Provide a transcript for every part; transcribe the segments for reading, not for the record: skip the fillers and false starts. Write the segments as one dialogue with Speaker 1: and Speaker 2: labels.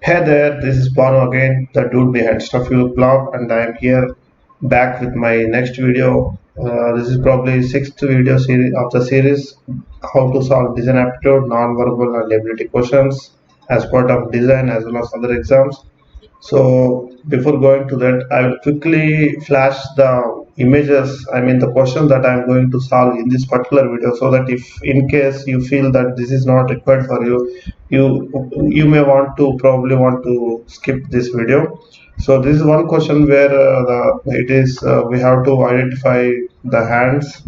Speaker 1: Hey there, this is Banu again, the dude behind Stuff You blog, and I am here back with my next video. This is probably sixth video series of the series, how to solve design aptitude, non-verbal and ability questions as part of design as well as other exams. So before going to that, I will quickly flash the images, I mean the question that I am going to solve in this particular video, so that if in case you feel that this is not required for you, you may probably want to skip this video. So this is one question where we have to identify the hands,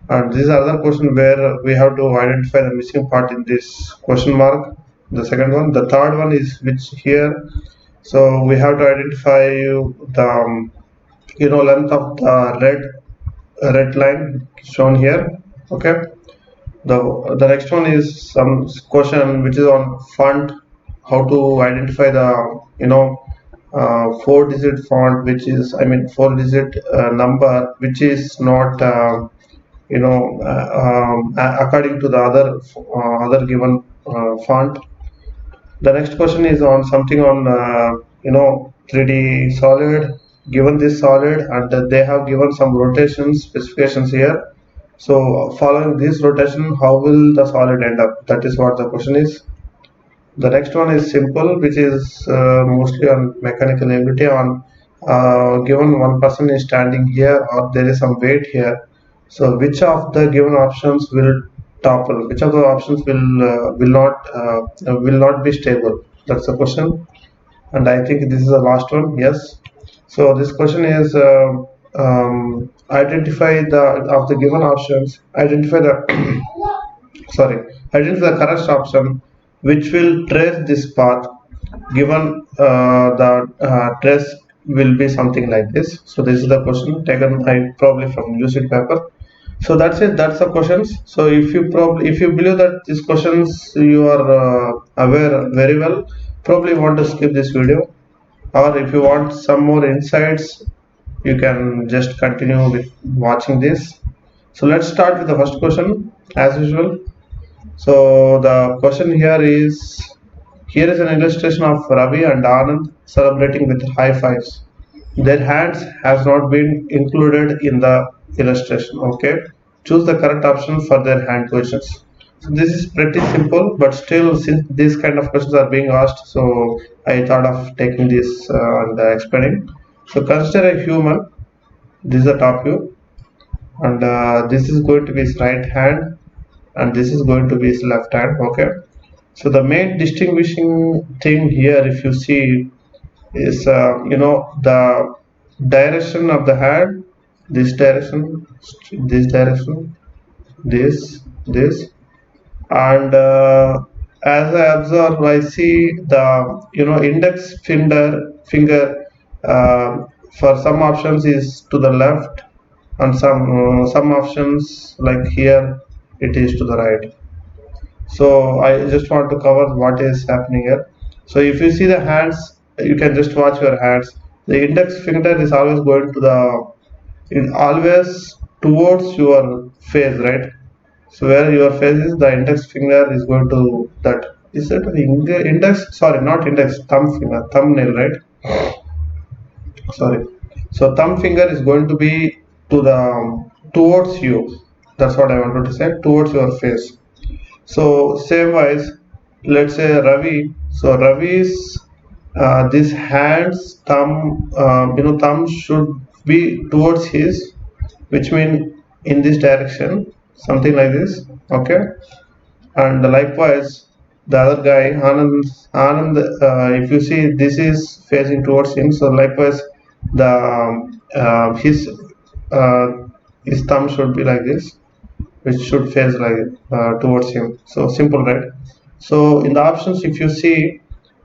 Speaker 1: and this is another question where we have to identify the missing part in this question mark. The second one, the third one is which here, so we have to identify the length of the red line shown here. Okay. The next one is some question which is on font. How to identify the four-digit font, which is four-digit number, which is not according to the other given font. The next question is on something on 3D solid. Given this solid, and they have given some rotation specifications here. So following this rotation, how will the solid end up? That is what the question is. The next one is simple, which is mostly on mechanical ability. On given one person is standing here, or there is some weight here. So which of the given options will topple? Which of the options will not be stable? That's the question. And I think this is the last one. Yes. So this question is identify the of the given options. Identify the sorry. Identify the correct option which will trace this path. Given the trace will be something like this. So this is the question taken probably from UC paper. So that's it. That's the questions. So if you believe that these questions you are aware very well, probably want to skip this video, or if you want some more insights, you can just continue with watching this. So let's start with the first question as usual. So the question here is an illustration of Ravi and Anand celebrating with high fives. Their hands has not been included in the illustration. Okay, choose the correct option for their hand positions. So this is pretty simple, but still, since these kind of questions are being asked, so I thought of taking this and explaining. So consider a human. This is the top view, and this is going to be his right hand, and this is going to be his left hand. Okay. So the main distinguishing thing here, if you see, is the direction of the hand, this direction, this, and as I observe, I see the index finger for some options is to the left, and some options like here it is to the right. So I just want to cover what is happening here. So if you see the hands, you can just watch your hands. The index finger is always going to always towards your face, right? So where your face is, the index finger is going to that. Is it index? Sorry, not index. Thumb finger, thumbnail, right? Sorry. So thumb finger is going to be towards you. That's what I wanted to say. Towards your face. So same wise, let's say Ravi. So Ravi's this hand's thumb should be towards his, which means in this direction, something like this. Okay. And likewise, the other guy Anand, if you see, this is facing towards him. So likewise, the his thumb should be like this, which should face like towards him. So simple, right? So in the options, if you see,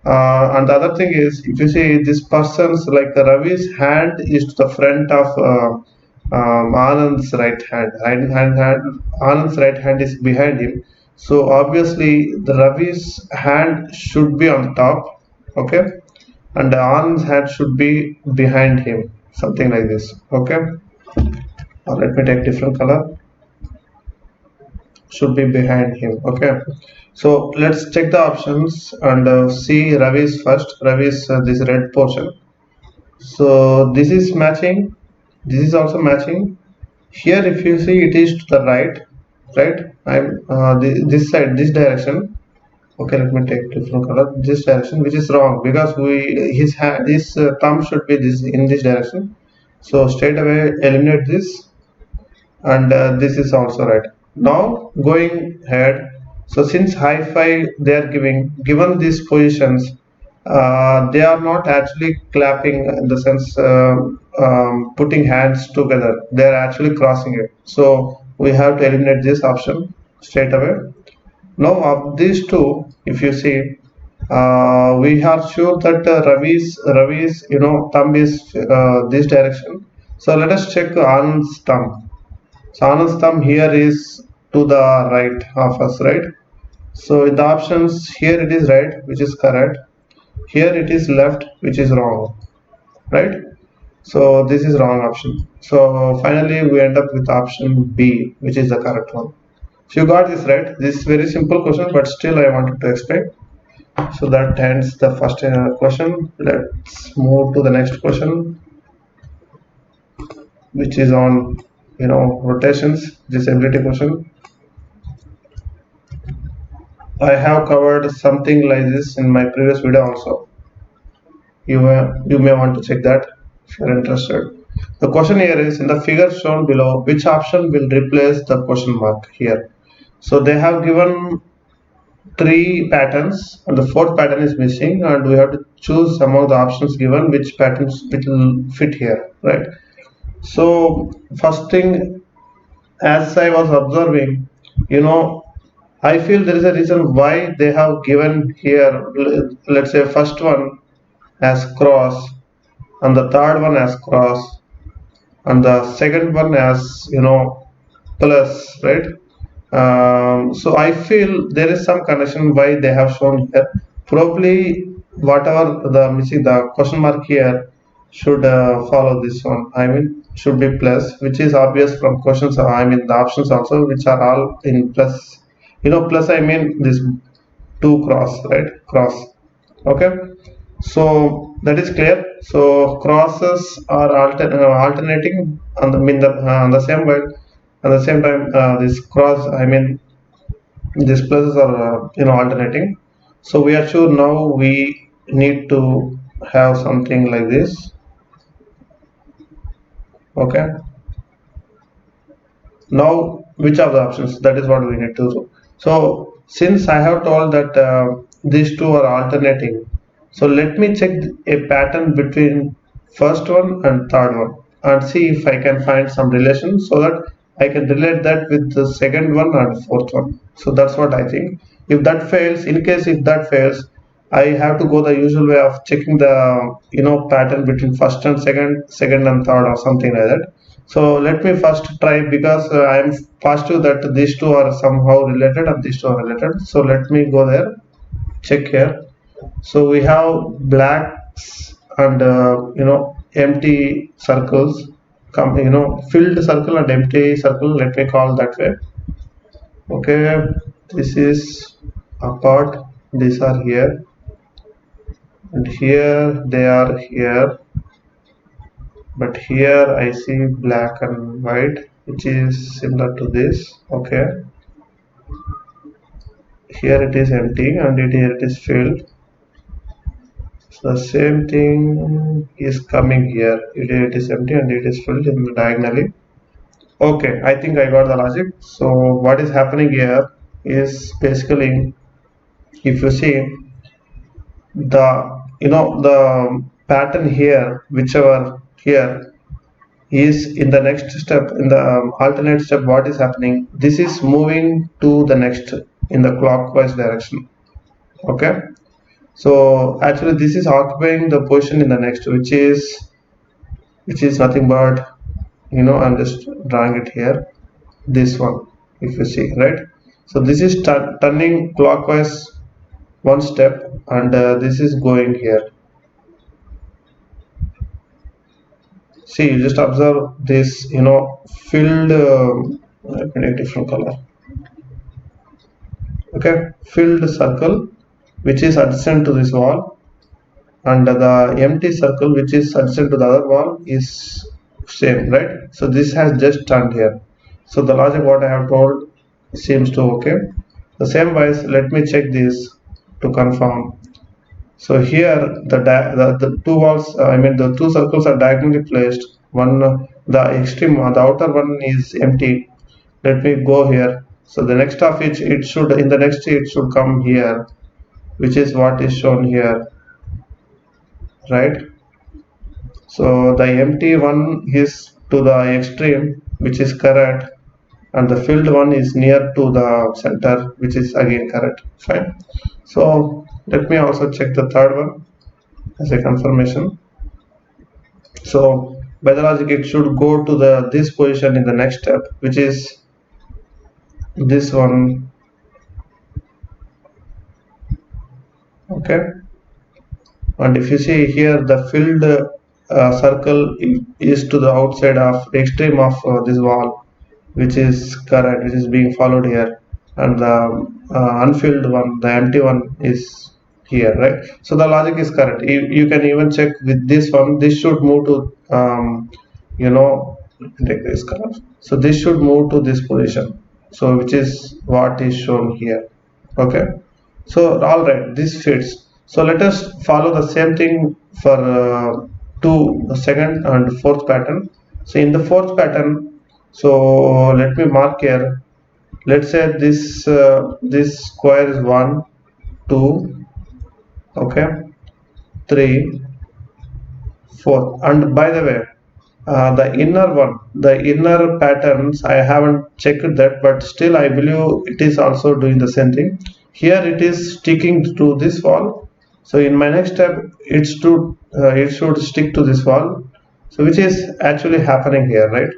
Speaker 1: and the other thing is, if you see this person's, like Ravi's hand is to the front of Anand's right hand. Anand's right hand is behind him. So obviously the Ravi's hand should be on top, okay, and Anand's hand should be behind him, something like this. Okay. Let me take different color. should be behind him. Okay, so let's check the options and see Ravi's first. Ravi's this red portion. So this is matching. This is also matching. Here, if you see, it is to the right, right? I'm this side, this direction. Okay, let me take different color. This direction, which is wrong because his hand, his thumb should be this in this direction. So straight away eliminate this, and this is also right. Now going ahead. So since high five they are given these positions, they are not actually clapping in the sense putting hands together. They are actually crossing it. So we have to eliminate this option straight away. Now of these two, if you see, we are sure that Ravi's thumb is this direction. So let us check Anand's thumb. So Anand's thumb here is to the right of us, right? So in the options here it is right, which is correct. Here it is left, which is wrong, right? So this is wrong option. So finally we end up with option B, which is the correct one. So you got this right. This is very simple question, but still I wanted to explain. So that ends the first question. Let's move to the next question, which is on rotations. This ability question. I have covered something like this in my previous video also. You may want to check that if you're interested. The question here is in the figure shown below, which option will replace the question mark here? So they have given three patterns and the fourth pattern is missing, and we have to choose among the options given which patterns will fit here, right? So first thing, as I was observing, I feel there is a reason why they have given here, let's say first one as cross and the third one as cross and the second one as plus, right? So I feel there is some connection why they have shown here. Probably whatever the missing the question mark here should follow this one. I mean should be plus, which is obvious from questions. I mean the options also, which are all in plus. Plus I mean this two cross, right? Cross. Okay. So that is clear. So crosses are alternating on the same way. At the same time, this cross, I mean, these pluses are alternating. So we are sure now we need to have something like this. Okay. Now, which are the options? That is what we need to do. So since I have told that these two are alternating, so let me check a pattern between first one and third one and see if I can find some relation so that I can relate that with the second one and fourth one. So that's what I think. If that fails, in case if that fails, I have to go the usual way of checking the pattern between first and second and third or something like that. So let me first try because I am positive that these two are somehow related and these two are related. So let me go there, check here. So we have blacks and empty circles, filled circle and empty circle. Let me call that way. Okay, this is apart. These are here, and here they are here. But here I see black and white, which is similar to this. Okay, here it is empty and here it is filled. So the same thing is coming here. It is empty and it is filled in the diagonally. Okay, I think I got the logic. So what is happening here is basically, if you see the pattern here, whichever here is in the next step, in the alternate step, what is happening? This is moving to the next in the clockwise direction. Okay. So actually this is occupying the position in the next, which is nothing but I'm just drawing it here, this one, if you see, right? So this is turning clockwise one step and this is going here. See, you just observe this filled let me make different color. okay, filled circle which is adjacent to this wall, and the empty circle which is adjacent to the other wall is same, right? So this has just turned here. So the logic what I have told seems to okay. The same wise, let me check this to confirm. So here the two walls, I mean the two circles are diagonally placed. One, the extreme, the outer one is empty. Let me go here. So the next of which it should, in the next it should come here, which is what is shown here, right? So the empty one is to the extreme, which is correct, and the filled one is near to the center, which is again correct. Fine. So let me also check the third one as a confirmation. So by the logic it should go to the this position in the next step, which is this one, okay. And if you see here, the filled circle is to the outside of the extreme of this wall, which is correct, which is being followed here, and the unfilled one, the empty one, is here, right? So the logic is correct. You can even check with this one. This should move to you know, take this color. So this should move to this position, so which is what is shown here, okay. So all right, this fits. So let us follow the same thing for the second and fourth pattern. So in the fourth pattern, so let me mark here. Let's say this square is 1, 2, okay, 3, 4. And by the way, the inner one, the inner patterns, I haven't checked that, but still I believe it is also doing the same thing. Here it is sticking to this wall. So in my next step, it should stick to this wall. So which is actually happening here, right?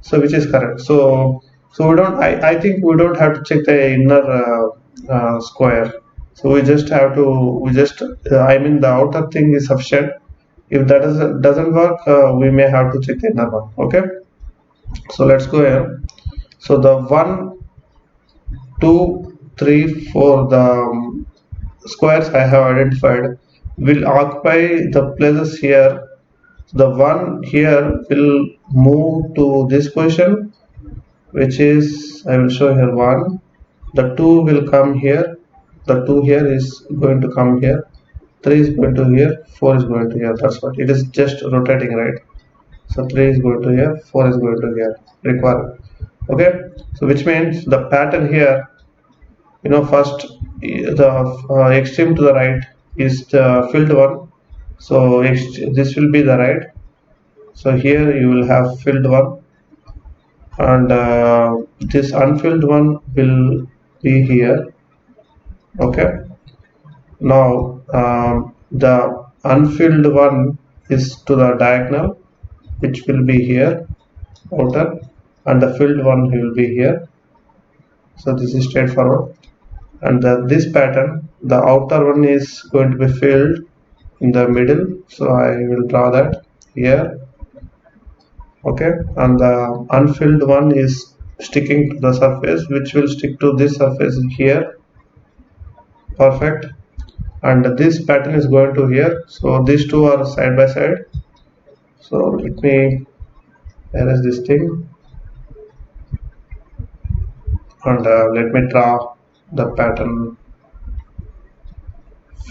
Speaker 1: So which is correct. So we don't. I think we don't have to check the inner square. So we just have to. I mean the outer thing is sufficient. If that doesn't work, we may have to check the inner one. Okay. So let's go here. So the 1, 2, 3, 4, the squares I have identified will occupy the places here. The one here will move to this position, which is, I will show here 1. The 2 will come here. The 2 here is going to come here. 3 is going to here. 4 is going to here. That's what it is, just rotating, right? So 3 is going to here. 4 is going to here. Required. Okay. So which means the pattern here, you know, first the extreme to the right is the filled one. So this will be the right. So here you will have filled one, and this unfilled one will be here. Okay. Now the unfilled one is to the diagonal, which will be here, outer, and the filled one will be here. So this is straightforward. And this pattern, the outer one is going to be filled in the middle. So I will draw that here. Okay, and the unfilled one is sticking to the surface, which will stick to this surface here. Perfect. And this pattern is going to here. So these two are side by side. So let me erase this thing, and let me draw the pattern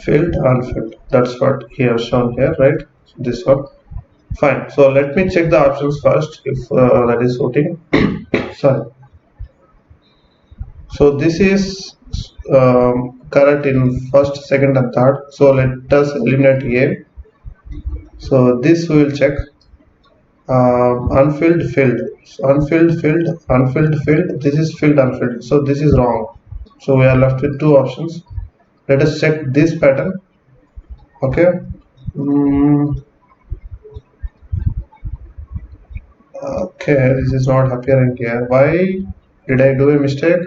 Speaker 1: filled, unfilled. That's what he has shown here, right? So this one. Fine. So let me check the options first if that is suiting. Sorry. So this is correct in first, second, and third. So let us eliminate A. So this we will check. Unfilled, filled. So unfilled, filled, unfilled, filled. This is filled, unfilled. So this is wrong. So we are left with two options. Let us check this pattern. Okay. Okay, this is not appearing here. Why did I do a mistake?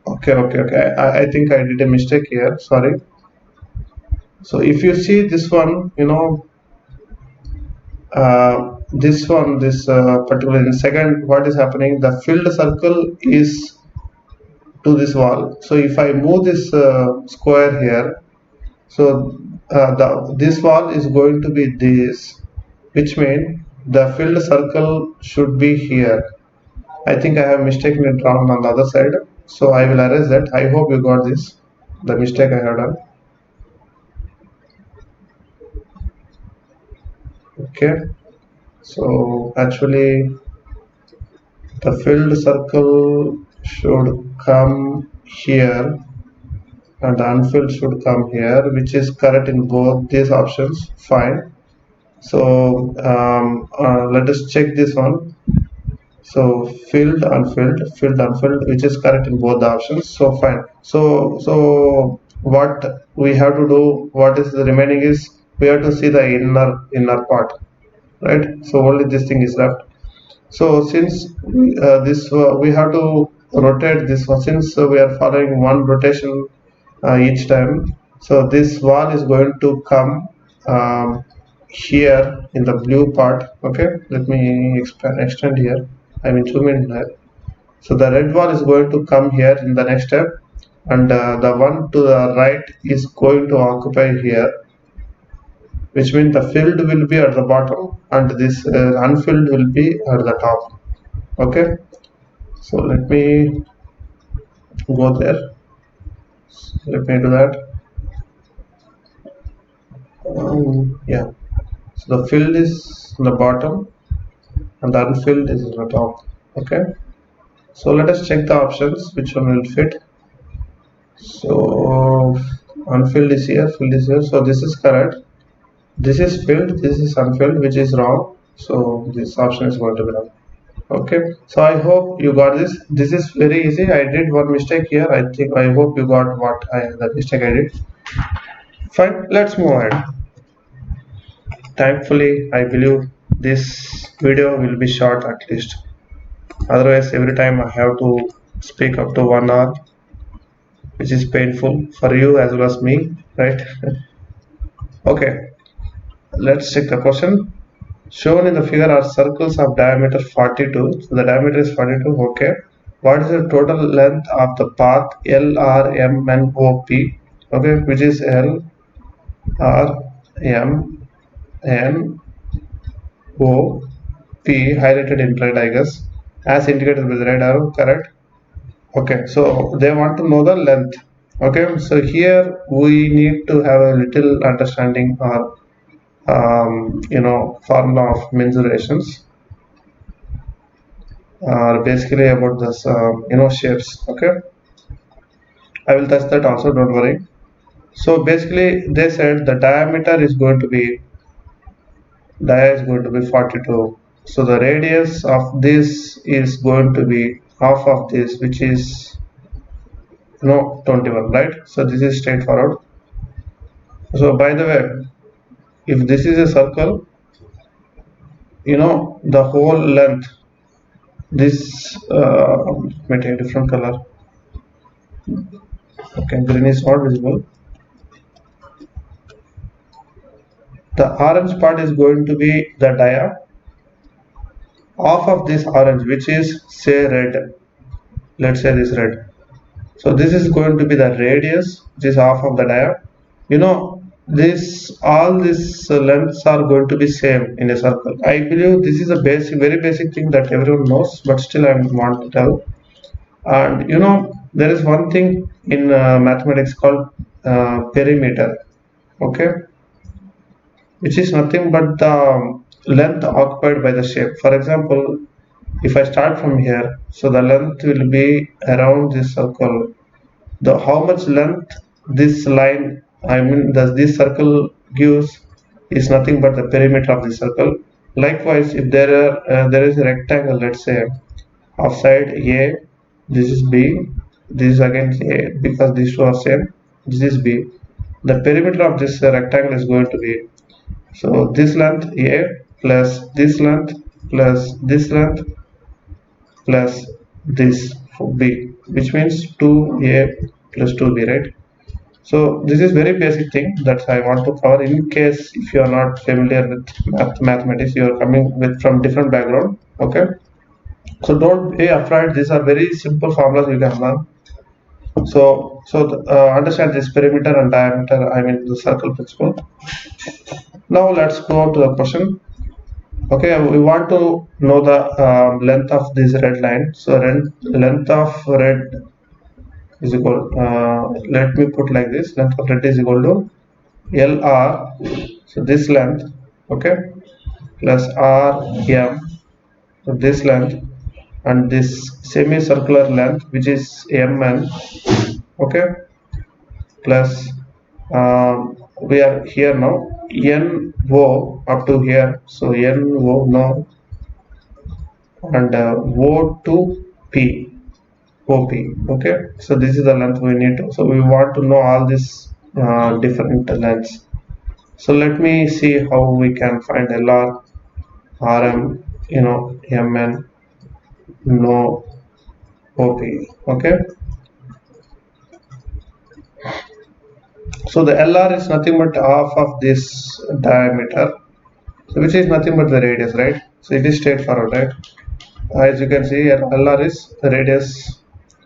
Speaker 1: Okay. I think I did a mistake here. Sorry. So if you see this one, you know, this one, this particular in second, what is happening, the filled circle is to this wall. So if I move this square here, so this wall is going to be this, which means the filled circle should be here. I think I have mistaken it wrong on the other side, so I will erase that. I hope you got this, the mistake I have done. Okay, so actually the filled circle should come here and the unfilled should come here, which is correct in both these options. Fine. So let us check this one. So filled, unfilled, which is correct in both the options. So fine. So what we have to do, what is the remaining is we have to see the inner part, right? So only this thing is left. So since this we have to rotate this one, since we are following one rotation each time, so this wall is going to come here in the blue part. Okay, let me extend here, I mean zoom in here. So the red wall is going to come here in the next step, and the one to the right is going to occupy here, which means the filled will be at the bottom and this unfilled will be at the top. Okay, so let me go there, let me do that. Yeah, so the filled is on the bottom and the unfilled is on the top. Okay, so let us check the options, which one will fit. So unfilled is here, filled is here, so this is correct. This is filled, this is unfilled, which is wrong, so this option is going to be wrong. Okay, so I hope you got this. This is very easy. I did one mistake here. I hope you got the mistake I did. Fine, let's move ahead. Thankfully, I believe this video will be short at least. Otherwise, every time I have to speak up to 1 hour, which is painful for you as well as me, right? Okay, let's check the question. Shown in the figure are circles of diameter 42. So the diameter is 42. Okay. What is the total length of the path L, R, M, and O, P? Okay, which is L, R, M, N, O, P, highlighted in red, I guess, as indicated with the red arrow. Correct. Okay, so they want to know the length. Okay, so here we need to have a little understanding or formula of mensurations are basically about this shapes. Okay, I will touch that also, don't worry. So basically they said the diameter is going to be 42, so the radius of this is going to be half of this, which is 21, right? So this is straightforward. So by the way, if this is a circle, the whole length, this may take a different color. Okay, green is not visible. The orange part is going to be the dia. Half of this orange, which is say red, let's say this red. So this is going to be the radius, which is half of the dia. All these lengths are going to be same in a circle. I believe this is a very basic thing that everyone knows, but still I want to tell. And there is one thing in mathematics called perimeter. Okay, which is nothing but the length occupied by the shape. For example, if I start from here, so the length will be around this circle. How much length this line, this circle gives, is nothing but the perimeter of the circle. Likewise, if there is a rectangle, let's say of side A, this is B, this is again A, because these two are same, this is B. The perimeter of this rectangle is going to be, so this length A plus this length plus this length plus this B, which means 2A plus 2B, right? So this is very basic thing that I want to cover. In case if you are not familiar with mathematics, you are coming with from different background. Okay, so don't be afraid. These are very simple formulas you can learn. So understand this perimeter and diameter, I mean the circle principle. Now let's go to the question. Okay, we want to know the length of this red line. So length of red is equal, let me put like this, length of red is equal to LR, so this length, okay, plus RM, so this length, and this semicircular length which is MN, okay, plus we are here now NO up to here, so NO now, and O to P, OP, okay, so this is the length we need to, so we want to know all these different lengths. So let me see how we can find LR, RM, MN, no, OP, okay. So the LR is nothing but half of this diameter, so which is nothing but the radius, right? So it is straightforward, right? As you can see here, LR is the radius,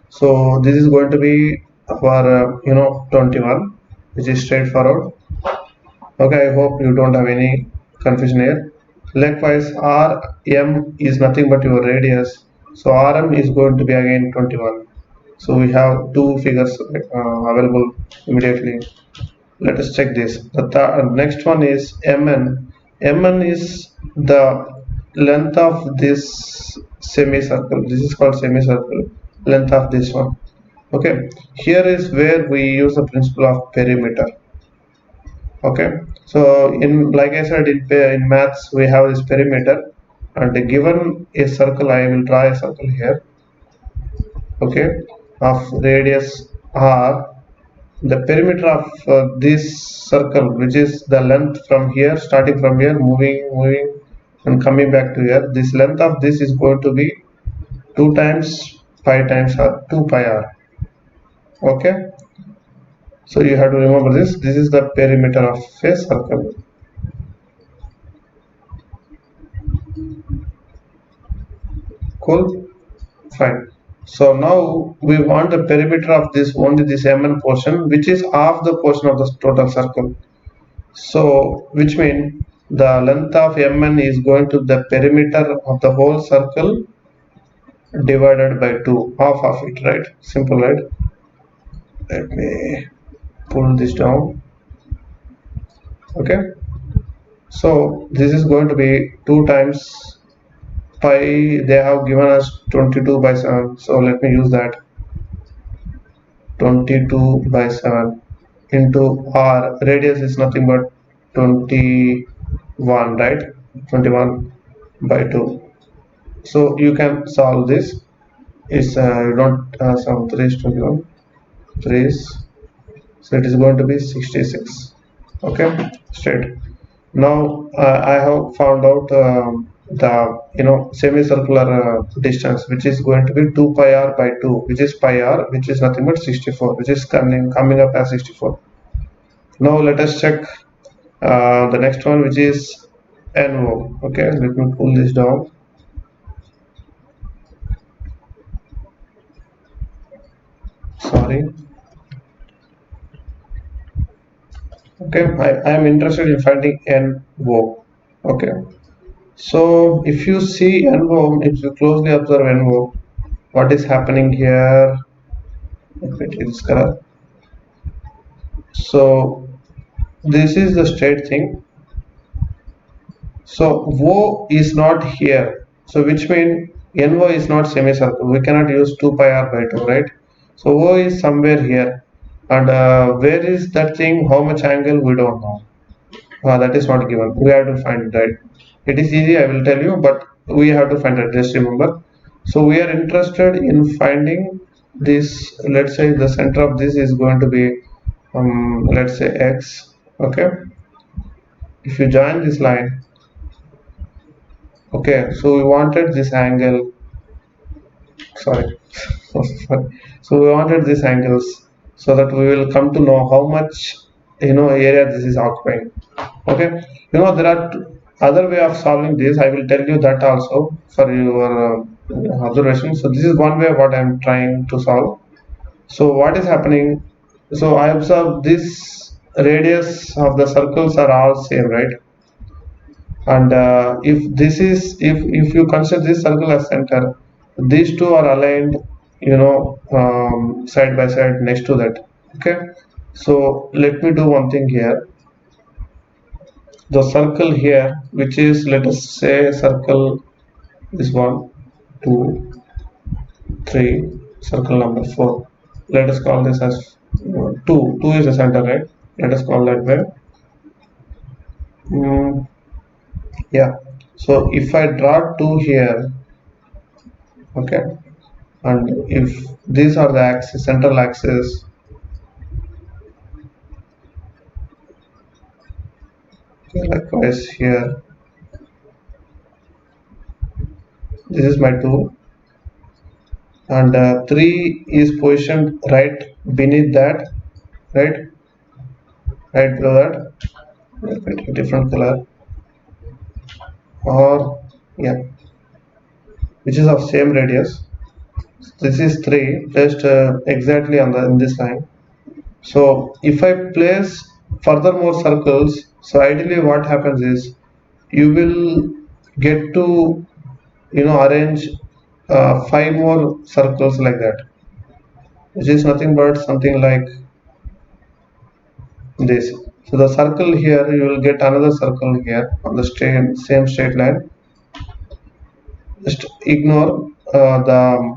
Speaker 1: so this is going to be our 21, which is straightforward. Okay, I hope you don't have any confusion here. Likewise, RM is nothing but your radius, so RM is going to be again 21. So we have two figures available immediately. Let us check this. The next one is MN. MN is the length of this semicircle. This is called semicircle. Length of this one. Okay. Here is where we use the principle of perimeter. Okay. So in, like I said, in maths we have this perimeter, and given a circle, I will draw a circle here. Okay, of radius R. The perimeter of this circle, which is the length from here, starting from here, moving and coming back to here, this length of this is going to be 2 times pi times r, 2 pi r. Okay, so you have to remember this. This is the perimeter of a circle. Cool, fine. So now we want the perimeter of this, only this MN portion, which is half the portion of the total circle. So which means the length of MN is going to the perimeter of the whole circle divided by 2, half of it, right? Simple, right? Let me pull this down. Okay, so this is going to be 2 times pi. They have given us 22 by 7, so let me use that, 22 by 7 into r. Radius is nothing but 21, right? 21 by 2. So you can solve this. Is you don't sum 3 is 21, 3 is, so it is going to be 66. Okay, straight. Now I have found out the semicircular distance, which is going to be 2 pi r by 2, which is pi r, which is nothing but 64, which is coming up as 64. Now let us check the next one, which is NO. Okay, let me pull this down. Sorry. Okay, I am interested in finding NO. Okay, so if you see NO, if you closely observe NO, what is happening here? Let me take this color. So this is the straight thing. So O is not here, so which means NO is not semicircle. We cannot use 2 pi r by 2, right? So O is somewhere here, and where is that thing? How much angle? We don't know. That is not given. We have to find it, right? It is easy, I will tell you, but we have to find it. Just remember. So we are interested in finding this. Let's say the center of this is going to be, let's say x. Okay. If you join this line, okay. So we wanted this angle. Sorry. So we wanted these angles. so that we will come to know how much area this is occupying. Okay, there are other way of solving this. I will tell you that also for your observation. So this is one way what I am trying to solve. So what is happening? So I observe this radius of the circles are all same, right? And if you consider this circle as center, these two are aligned, side by side next to that. Okay, so let me do one thing here. The circle here, which is, let us say, circle is 1 2 3, circle number 4, let us call this as 2 is the center, right? Let us call that way. Yeah, so if I draw 2 here, okay, and if these are the axis, central axis, okay, likewise here, this is my 2, and 3 is positioned right beneath that, right below that. Let me take a different color, or yeah, which is of same radius. This is 3 placed exactly on in this line. So if I place further more circles, so ideally what happens is you will get to arrange 5 more circles like that, which is nothing but something like this. So the circle here, you will get another circle here on the same straight line. Just ignore the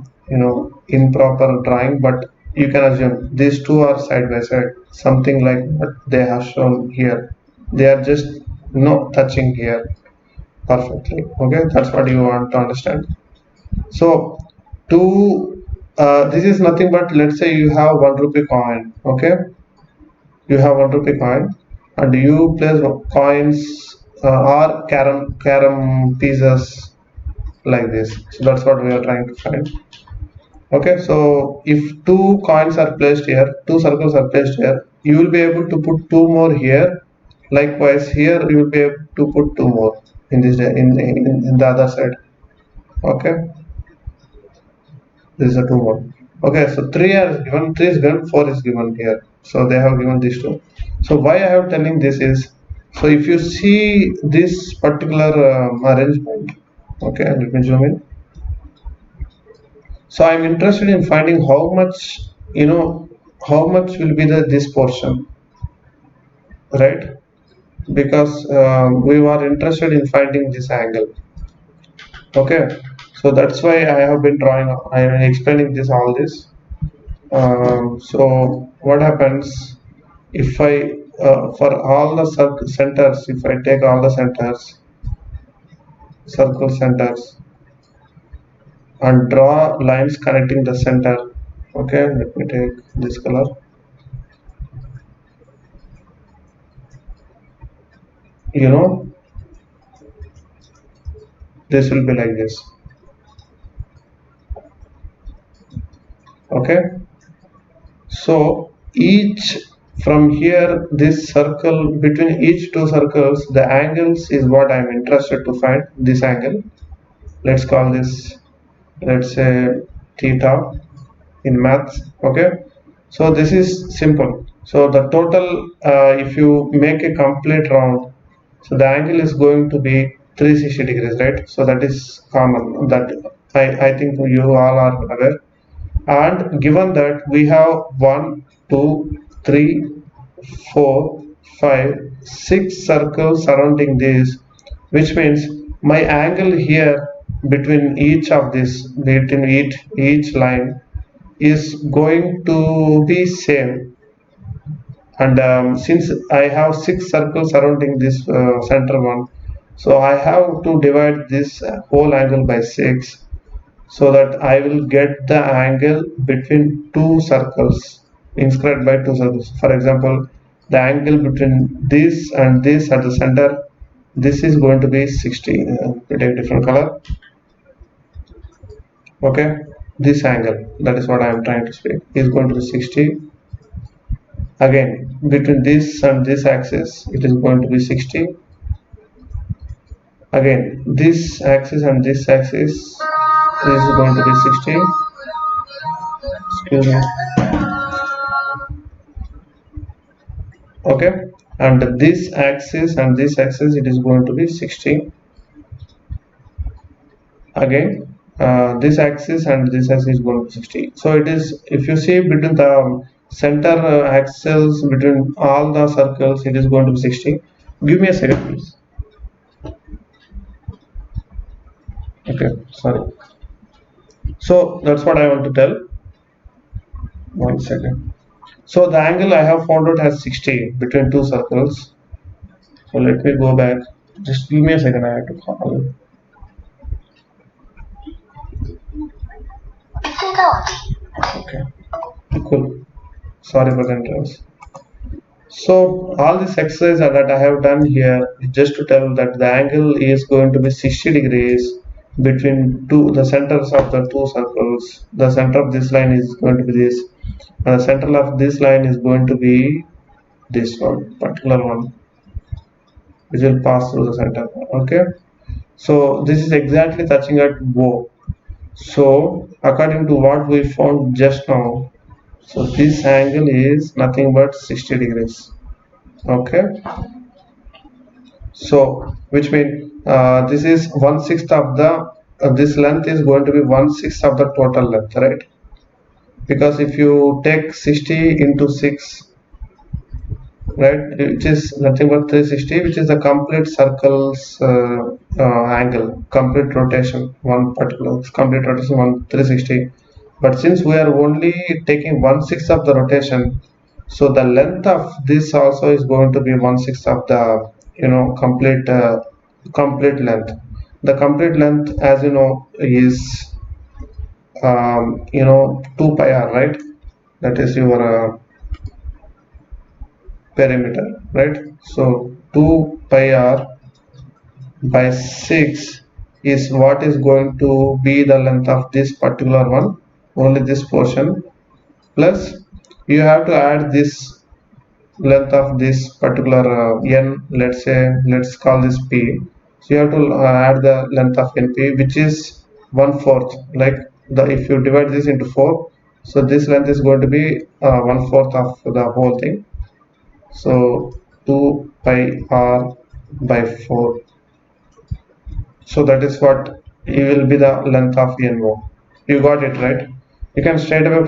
Speaker 1: improper drawing, but you can assume these two are side by side, something like what they have shown here. They are just touching here perfectly. Okay, that's what you want to understand. So this is nothing but, let's say you have 1 rupee coin. Okay, you have 1 rupee coin, and you place coins or carom pieces like this. So that's what we are trying to find. Okay, so if 2 coins are placed here, 2 circles are placed here, you will be able to put 2 more here. Likewise here you will be able to put 2 more in this in the other side. Okay, this is a 2 more. Okay, so 3 is given, 3 is given, 4 is given here. So they have given these 2. So why I have telling this is, so if you see this particular arrangement, okay, let me zoom in. So I'm interested in finding how much will be this portion, right? Because we were interested in finding this angle. Okay, so that's why I have been I am explaining all this. So what happens if I for all the centers, if I take all the circle centers, and draw lines connecting the center. Okay, let me take this color. This will be like this. Okay, so each from here, this circle, between each 2 circles, the angles is what I am interested to find. This angle, let's call this, let's say, theta in maths. Okay, so this is simple. So the total, if you make a complete round, so the angle is going to be 360 degrees, right? So that is common, that I think you all are aware. And given that we have 1 2 3 4 5 6 circles surrounding this, which means my angle here between each of this, between each line, is going to be same. And since I have 6 circles surrounding this center one, so I have to divide this whole angle by 6, so that I will get the angle between 2 circles, inscribed by 2 circles. For example, the angle between this and this at the center, this is going to be 60. We take different color. Okay, this angle, that is what I am trying to speak, is going to be 60. Again, between this and this axis it is going to be 60. Again, this axis and this axis is going to be 60. Excuse me. Okay, and this axis and this axis it is going to be 60. Again, this axis and this axis is going to be 60. So it is, if you see between the center axles between all the circles, it is going to be 60. Give me a second please. Okay, sorry. So that's what I want to tell. 1 second. So the angle I have found out has 60 between two circles. So let me go back. Just give me a second. I have to call. Okay, cool. Sorry for the interruption. So all this exercise that I have done here is just to tell that the angle is going to be 60 degrees between the centers of the two circles. The center of this line is going to be this, and the center of this line is going to be this one, particular one, which will pass through the center. Okay, so this is exactly touching at O. So according to what we found just now, so this angle is nothing but 60 degrees. Okay, so which means this is 1/6 of the this length is going to be 1/6 of the total length, right? Because if you take 60 into 6, right, which is nothing but 360, which is the complete circle's angle, complete rotation, one particular complete rotation 360. But since we are only taking 1/6 of the rotation, so the length of this also is going to be 1/6 of the complete length. The complete length, as you know, is 2 pi r, right? That is your perimeter, right? So 2 pi r by 6 is what is going to be the length of this particular one, only this portion, plus you have to add this length of this particular n. Let's call this p. So you have to add the length of np, which is 1/4. Like if you divide this into 4, so this length is going to be 1/4 of the whole thing. So 2 pi r by 4. So that is what it will be the length of NO. You got it, right? You can straight away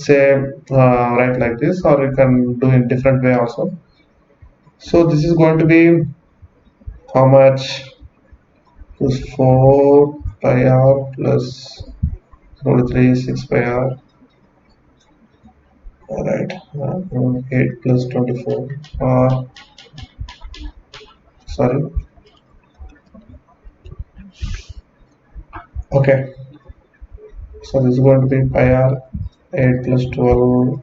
Speaker 1: say write like this, or you can do in different way also. So this is going to be how much? Plus 4 pi r plus 3 6 pi r. Alright, 8 plus 24 r. Sorry. Okay, so this is going to be pi r 8 plus 12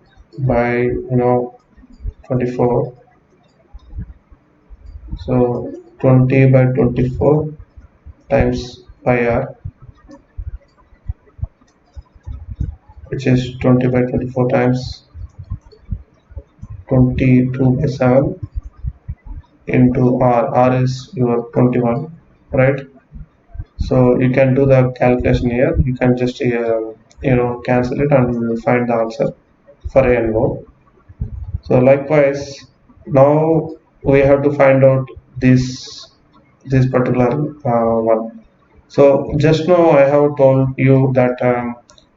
Speaker 1: by 24. So 20 by 24 times pi r, which is 20 by 24 times 22 by 7 into r is your 21, right? So you can do the calculation here. You can just cancel it and you will find the answer for a and o. So likewise, now we have to find out this particular one. So just now I have told you that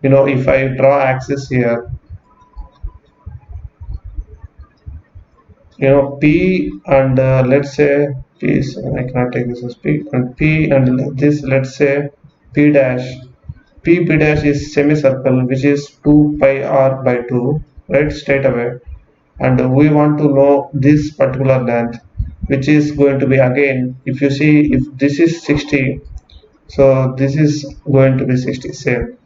Speaker 1: if I draw axis here, p and let's say p is, I cannot take this as p, and p and this, let's say p dash, p dash is semicircle, which is 2 pi r by 2, right, straight away. And we want to know this particular length, which is going to be, again, if you see, if this is 60, so this is going to be 60, same.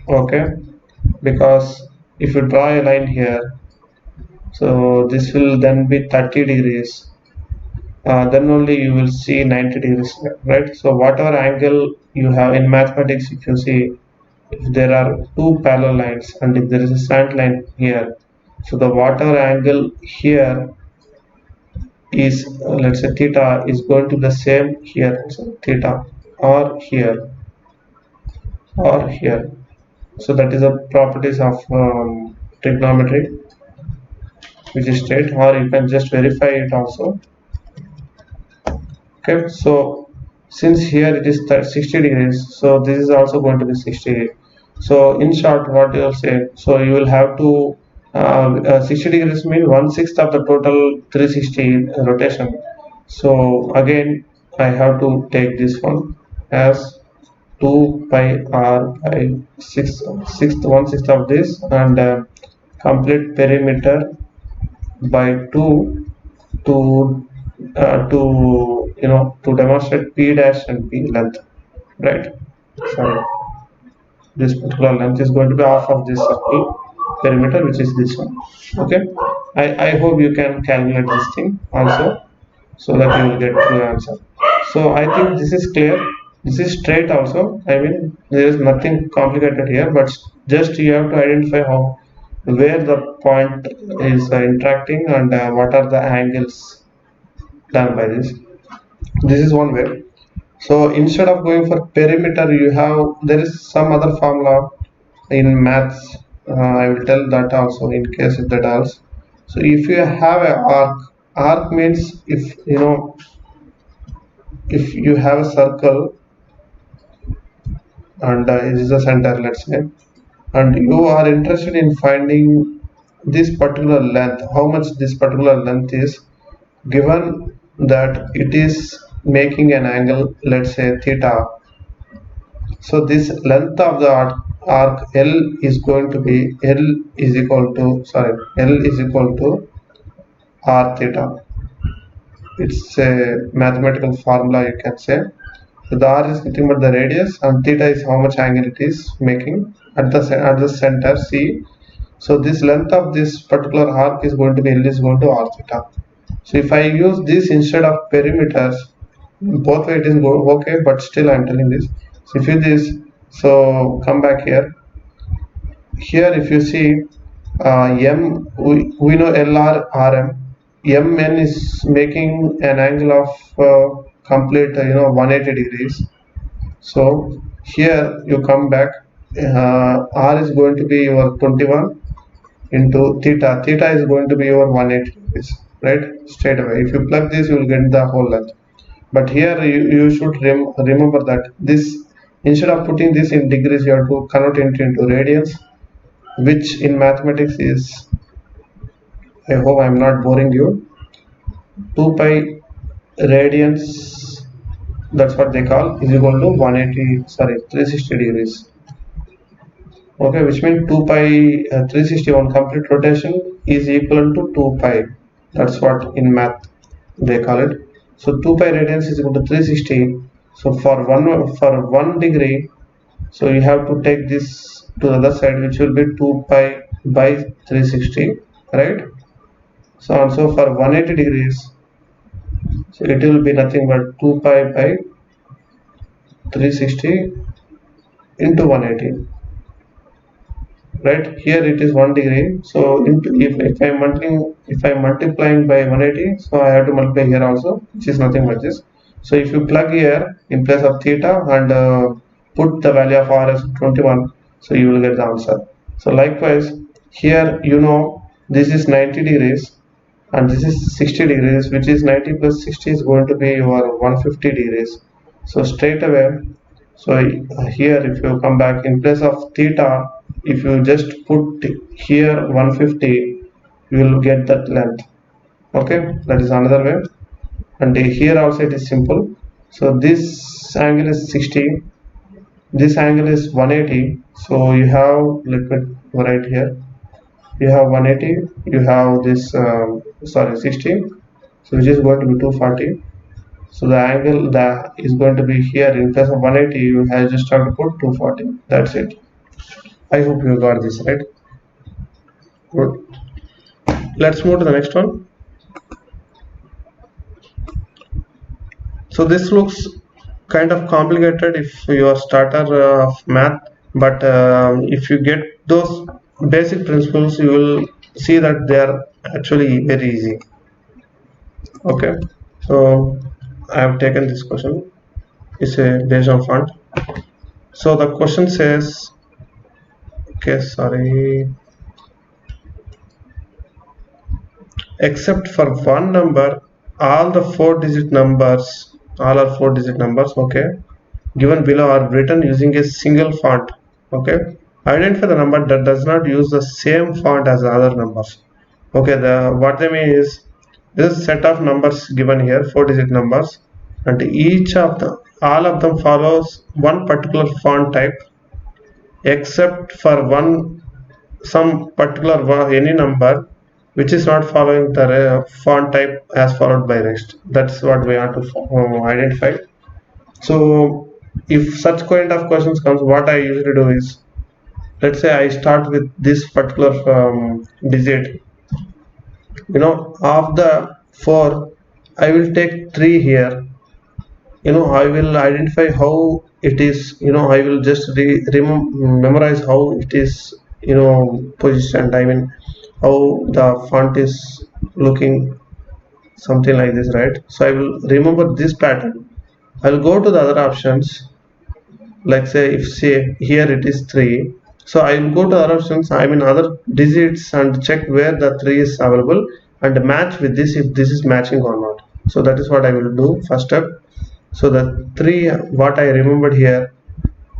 Speaker 1: Okay, because if you draw a line here, so this will then be 30 degrees, then only you will see 90 degrees, right? So whatever angle you have in mathematics, if you see, if there are two parallel lines and if there is a slant line here, so the whatever angle here is let's say theta is going to be the same here, so theta or here or here. So that is the properties of trigonometry which is straight, or you can just verify it also. Okay, so since here it is 60 degrees, so this is also going to be 60. So in short, what you will say, so you will have to 60 degrees mean 1/6 of the total 360 rotation. So again I have to take this one as 2 pi r by 1/6 of this, and complete perimeter by 2 to to demonstrate p dash and p length, right? Sorry, this particular length is going to be half of this circle perimeter, which is this one. Okay, I hope you can calculate this thing also, so that you will get true answer. So I think this is clear. This is straight also, I mean there is nothing complicated here, but just you have to identify how where the point is interacting and what are the angles done by this. This is one way. So instead of going for perimeter, you have, there is some other formula in maths. I will tell that also in case if that else. So if you have a arc means if you have a circle and it is the center, let's say, and you are interested in finding this particular length, how much this particular length is, given that it is making an angle, let's say theta. So this length of the arc L is going to be L is equal to r theta. It's a mathematical formula, you can say. So the r is nothing but the radius, and theta is how much angle it is making at the center C. So this length of this particular arc is going to be L is going to r theta. So if I use this instead of perimeters, both way it is okay, but still I am telling this. So if you this, so come back here. Here if you see m, we know LR RM. Mn is making an angle of complete 180 degrees. So here you come back, r is going to be your 21 into theta. Theta is going to be your 180 degrees, right? Straight away if you plug this, you will get the whole length. But here you should remember that this, instead of putting this in degrees, you have to convert it into radians, which in mathematics is, I hope I am not boring you, 2 pi radians, that's what they call, is equal to 360 degrees. Okay, which means 2 pi 361 complete rotation is equal to 2 pi. That's what in math they call it. So 2 pi radians is equal to 360. So for one degree, so you have to take this to the other side, which will be 2 pi by 360, right? So also for 180 degrees, so it will be nothing but 2 pi by 360 into 180, right? Here it is 1 degree, so if I'm multiplying by 180, so I have to multiply here also, which is nothing but this. So if you plug here in place of theta and put the value of r as 21, so you will get the answer. So likewise here, this is 90 degrees and this is 60 degrees, which is 90 plus 60 is going to be your 150 degrees. So straight away, so here if you come back in place of theta, if you just put here 150, you will get that length. Okay, that is another way. And here also it is simple. So this angle is 60, this angle is 180. So you have, let me write here, you have 180, you have this 60, so which is going to be 240. So the angle that is going to be here, in place of 180, you have just have to put 240. That's it. I hope you got this right. Good. Let's move to the next one. So this looks kind of complicated if you are starter of math, but if you get those basic principles, you will see that they are actually very easy. Okay, so I have taken this question. It's a based on font. So the question says, okay, sorry, except for one number, all the four-digit numbers, all are four-digit numbers, okay, given below are written using a single font. Okay, identify the number that does not use the same font as the other numbers. Okay, what they mean is this set of numbers given here, four-digit numbers, and each of the all of them follows one particular font type, except for one some particular any number which is not following the font type as followed by rest. That's what we have to identify. So if such kind of questions comes, what I usually do is, let's say I start with this particular digit, of the four I will take three here. I will identify how it is. I will just memorize how it is, positioned. I mean, how the font is looking, something like this, right? So I will remember this pattern. I'll go to the other options, like say if say here it is 3, so I will go to other options, I mean other digits, and check where the 3 is available and match with this if this is matching or not. So that is what I will do first step. So the 3 what I remembered here,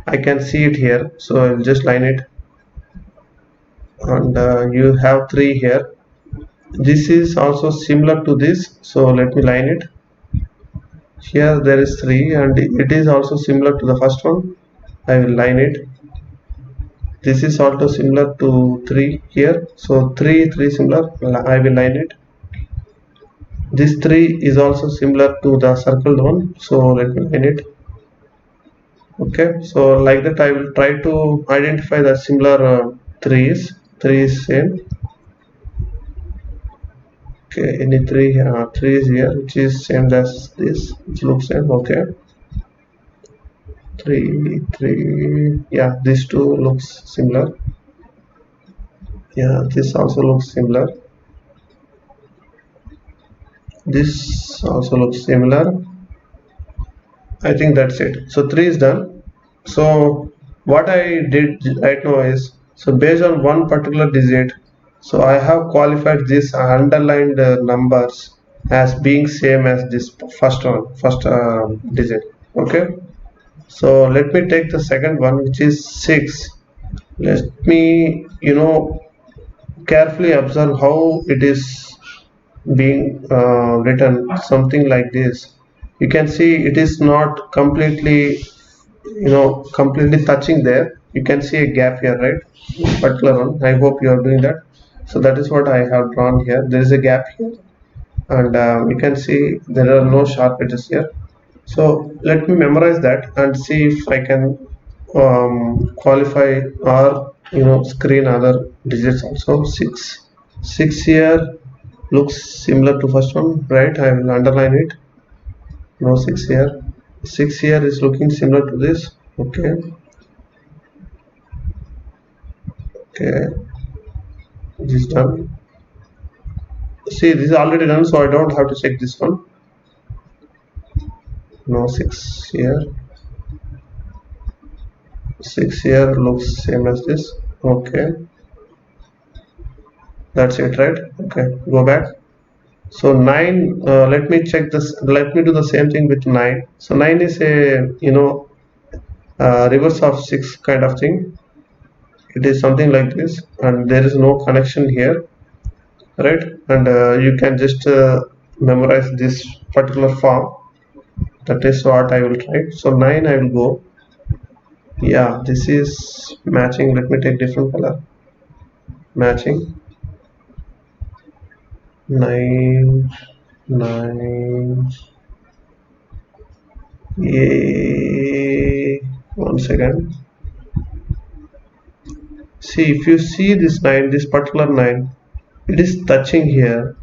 Speaker 1: I can see it here, so I will just line it, and you have 3 here. This is also similar to this, so let me line it. Here there is 3 and it is also similar to the first one. I will line it. This is also similar to 3 here, so 3 similar, I will line it. This 3 is also similar to the circled one, so let me line it. Okay, so like that I will try to identify the similar 3 is same. Okay, any 3 is here which is same as this, which looks same. Okay, 3, yeah, these two looks similar. Yeah, this also looks similar. This also looks similar. I think that's it. So 3 is done. So what I did right now is, so based on one particular digit, so I have qualified this underlined numbers as being same as this first digit. Okay, so let me take the second one, which is 6. Let me carefully observe how it is being written, something like this. You can see it is not completely completely touching there. You can see a gap here, right? This particular one, I hope you are doing that. So that is what I have drawn here. There is a gap here, and you can see there are no sharp edges here. So let me memorize that and see if I can qualify or screen other digits also. 6 here looks similar to first one, right? I will underline it. No 6 here. 6 here is looking similar to this. Okay, this is done. See, this is already done, so I don't have to check this one. No 6 here. 6 here looks same as this. Okay, that's it, right? Okay, go back. So 9, let me check this, let me do the same thing with 9. So 9 is a reverse of 6 kind of thing. It is something like this, and there is no connection here, right? And you can just memorize this particular form. That is what I will try. So 9 I will go. Yeah, this is matching. Let me take different color. Matching. 9. Yay. 1 second. See, if you see this 9, this particular 9, it is touching here,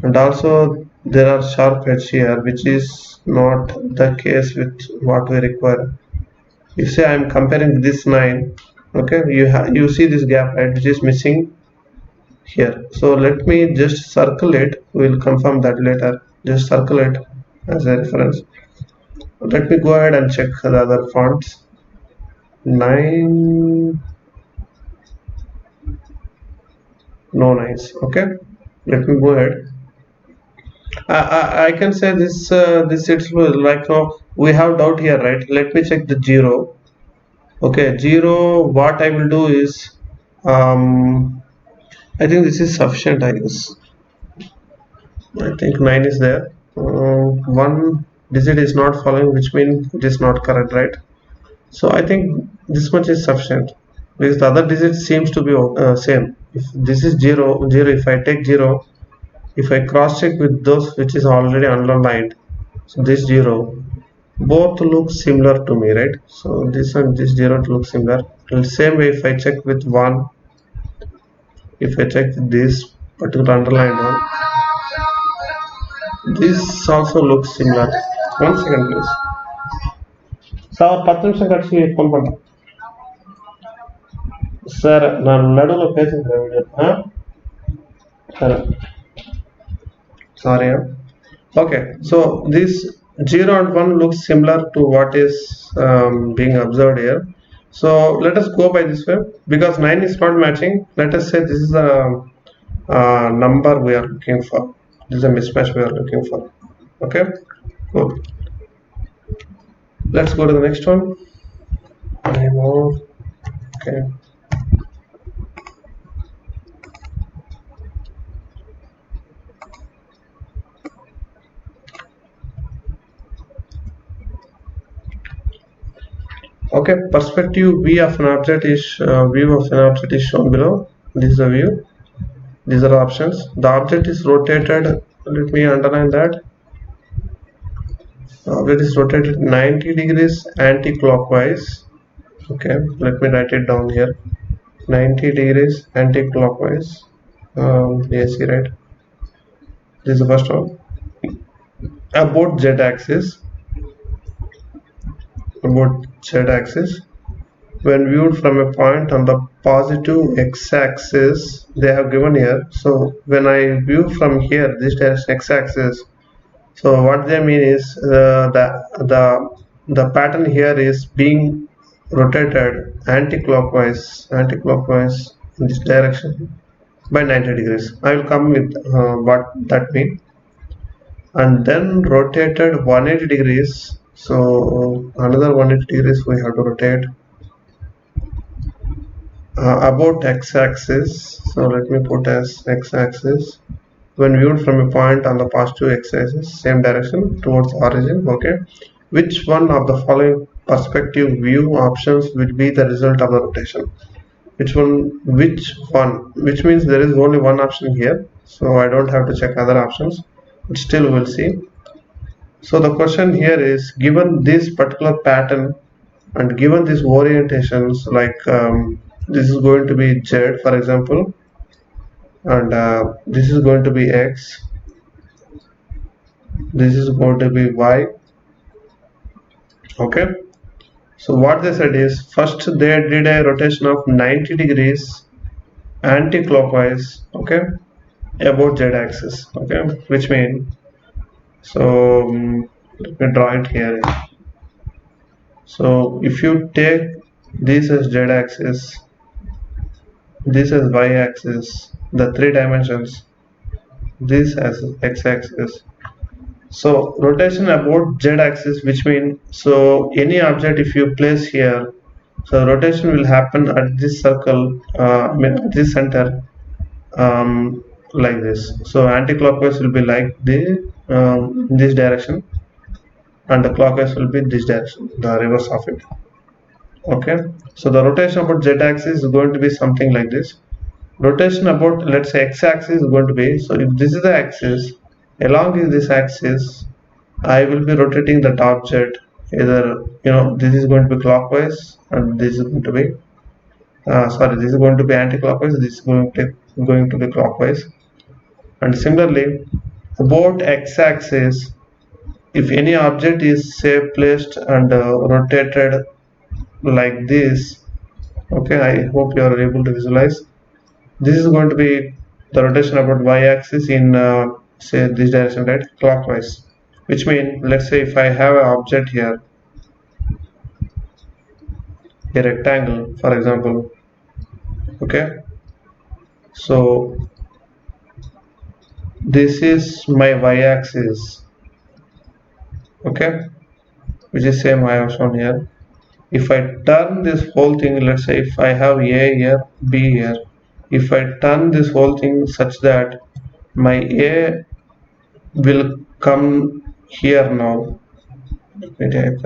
Speaker 1: and also there are sharp edges here, which is not the case with what we require. If say I am comparing this 9, okay, you see this gap, right, which is missing here. So let me just circle it. We'll confirm that later. Just circle it as a reference. Let me go ahead and check the other fonts. 9, no nice. Okay, let me go ahead. I can say this it's like now we have doubt here, right? Let me check the 0. Okay, 0. What I will do is I think this is sufficient, I guess. I think 9 is there. One digit is not following, which means it is not correct, right? So I think this much is sufficient because the other digit seems to be same. If this is 0, 0, if I take 0, if I cross check with those which is already underlined, so this 0, both look similar to me, right? So this and this 0 looks similar. The same way if I check with 1, if I check this particular underlined one, this also looks similar. One second, please. Sir, 10 ನಿಮಿಷ ಕಳಿಸಿ phone பண்ண sir ನಾನು ನಡುவில் பேசுகிறேன் sir sorry. Okay, so this 0 and 1 looks similar to what is being observed here. So let us go by this way because 9 is not matching. Let us say this is the number we are looking for. This is a mismatch we are looking for. Okay, cool. Let's go to the next one. Okay. Okay, perspective V of an object is view of an object is shown below. This is the view. These are the options. The object is rotated. Let me underline that. The object is rotated 90 degrees anti-clockwise. Okay, let me write it down here. 90 degrees anti-clockwise. Yes, right. This is the first one. About z-axis. About z-axis. When viewed from a point on the positive x-axis, they have given here. So when I view from here, this direction x-axis. So what they mean is the pattern here is being rotated anti-clockwise in this direction by 90 degrees. I will come with what that means. And then rotated 180 degrees. So another 180 degrees we have to rotate about x-axis. So let me put as x-axis. When viewed from a point on the positive x-axis, same direction towards origin. Okay, which one of the following perspective view options will be the result of the rotation? Which one? Which means there is only one option here, so I don't have to check other options, but still we'll see. So the question here is, given this particular pattern and given these orientations, like this is going to be Z, for example, and this is going to be X, this is going to be Y. Okay, so what they said is, first they did a rotation of 90 degrees anti-clockwise, okay, about z-axis. Okay, which means, so let me draw it here. So if you take this as z-axis, this as y-axis, the 3 dimensions, this as x-axis, so rotation about z-axis, which means, so any object if you place here, so rotation will happen at this circle, at this center, like this. So anti-clockwise will be like this direction, and the clockwise will be this direction, the reverse of it. Okay, so the rotation about z-axis is going to be something like this. Rotation about, let's say, x-axis is going to be, so if this is the axis, along with this axis I will be rotating that object, either this is going to be clockwise and this is going to be this is going to be anti-clockwise, this is going to be clockwise. And similarly about x-axis, if any object is say placed and rotated like this. Okay, I hope you are able to visualize. This is going to be the rotation about y-axis in say this direction, right, clockwise, which means, let's say if I have an object here, a rectangle for example, okay, so this is my y-axis, okay, which is same I have shown here. If I turn this whole thing, let's say if I have A here, B here, if I turn this whole thing such that my A will come here now, let me take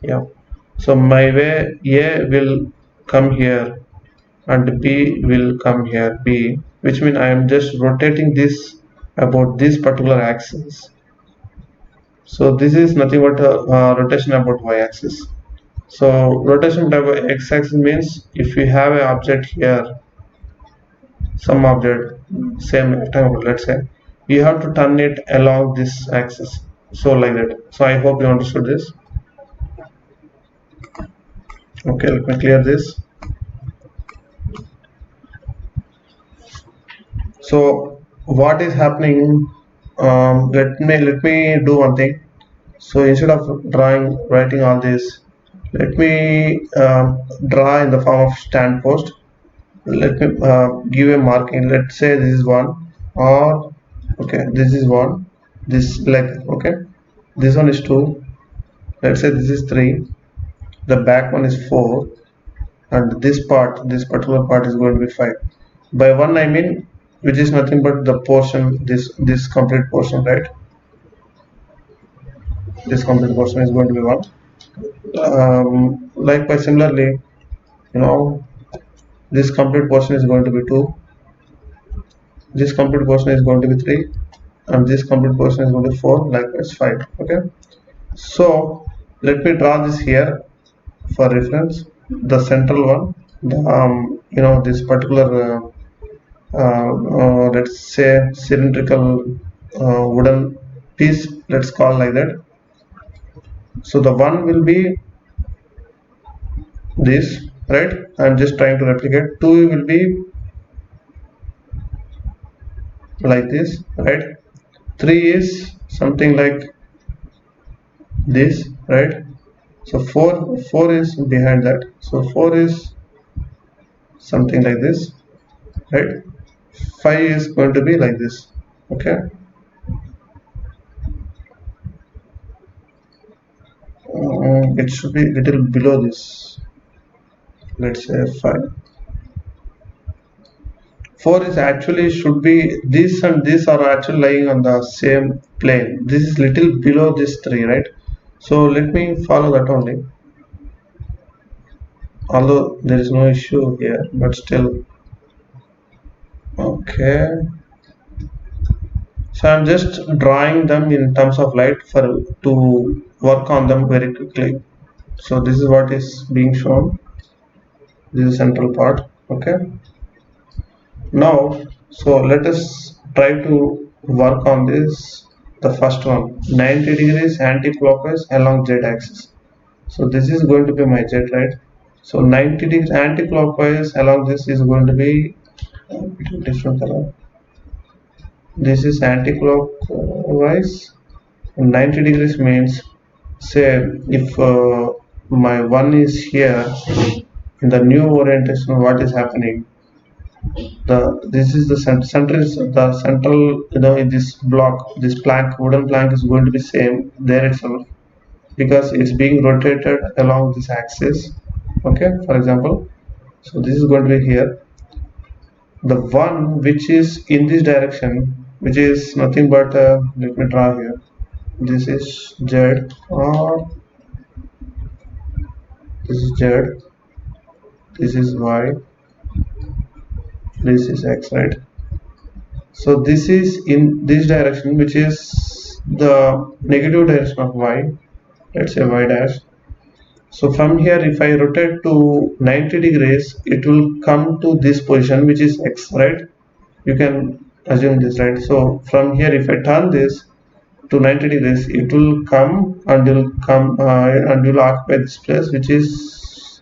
Speaker 1: yeah, so my way A will come here and B will come here, B, which means I am just rotating this about this particular axis. So this is nothing but rotation about y-axis. So rotation about x-axis means if you have an object here, some object, same rectangle, let's say, you have to turn it along this axis. So like that. So I hope you understood this. Okay, let me clear this. So what is happening? Let me do one thing. So instead of writing all this, let me draw in the form of stand post. Let me give a marking. Let's say this is one, or okay, this is one. This like okay, this one is two. Let's say this is three. The back one is four, and this particular part is going to be five. By one I mean which is nothing but the portion, this complete portion, right? This complete portion is going to be one. Likewise, similarly, you know, this complete portion is going to be 2, this complete portion is going to be 3, and this complete portion is going to be 4, likewise 5. Okay, so let me draw this here for reference. The central one, the this particular let's say cylindrical wooden piece, let's call like that. So the one will be this, right? I'm just trying to replicate. 2 will be like this, right? 3 is something like this, right? So 4 is behind that. So 4 is something like this, right? 5 is going to be like this. Okay. It should be little below this. Let's say 5. 4 is actually should be this, and this are actually lying on the same plane. This is little below this 3, right? So let me follow that only. Although there is no issue here, but still. Okay. So I'm just drawing them in terms of light to work on them very quickly. So this is what is being shown. This is central part. Okay. Now, so let us try to work on this. The first one, 90 degrees anti-clockwise along z-axis. So this is going to be my z, right? So 90 degrees anti-clockwise along this is going to be different color. This is anti-clockwise. 90 degrees means, say if my 1 is here in the new orientation, what is happening? This is the center is the central, in this block, this plank, wooden plank is going to be same there itself, because it's being rotated along this axis. Okay, for example, so this is going to be here. The one which is in this direction, which is nothing but let me draw here. This is z, or this is z, this is y, this is x, right? So this is in this direction, which is the negative direction of y. Let's say y dash. So from here, if I rotate to 90 degrees, it will come to this position, which is x, right? You can assume this, right? So from here, if I turn this, to 90 degrees, it will come and will occupy this place, which is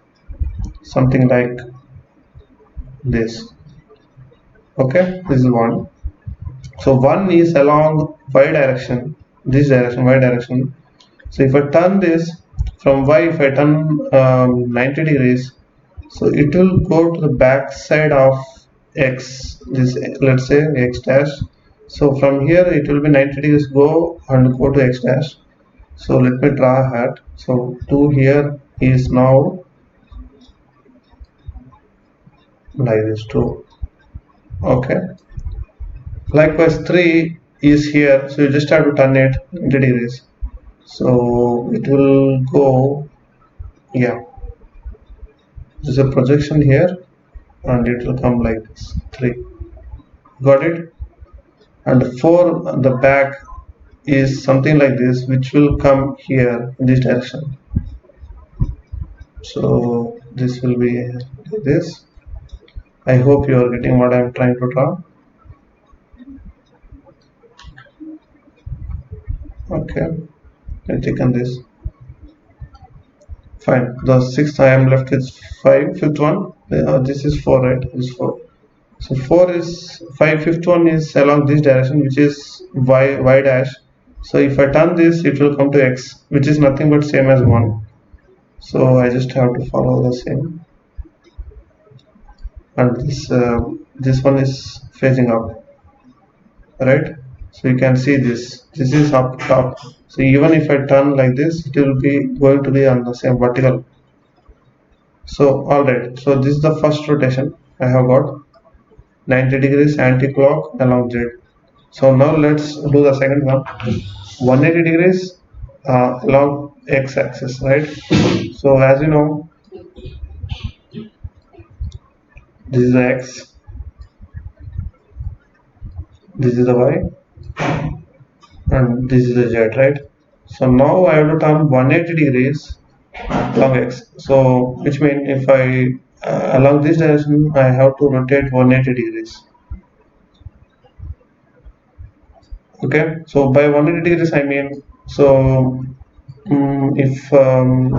Speaker 1: something like this. Okay, this is one. So one is along y direction, this direction, y direction. So if I turn this from y, if I turn 90 degrees, so it will go to the back side of x, this, let's say x dash. So from here it will be 90 degrees go and go to x dash. So let me draw a hat. So 2 here is now like this 2. Okay. Likewise 3 is here. So you just have to turn it 90 degrees. So it will go, yeah. There's a projection here and it will come like this 3. Got it? And 4, the back is something like this, which will come here in this direction. So this will be like this. I hope you are getting what I am trying to draw. Okay, I taken this. Fine. The sixth I am left is 5. Fifth one, this is 4, right? This is 4. So 4 is 5. Fifth one is along this direction, which is y dash. So if I turn this, it will come to x, which is nothing but same as 1. So I just have to follow the same. And this one is facing up, right? So you can see this is up top. So even if I turn like this, it will be going to be on the same vertical. So alright, so this is the first rotation. I have got 90 degrees anti-clock along z. So now let's do the second one. 180 degrees along x-axis, right? So as you know, this is the x, this is the y, and this is the z, right? So now I have to turn 180 degrees along x. So which means if I along this direction, I have to rotate 180 degrees. Okay, so by 180 degrees I mean, so if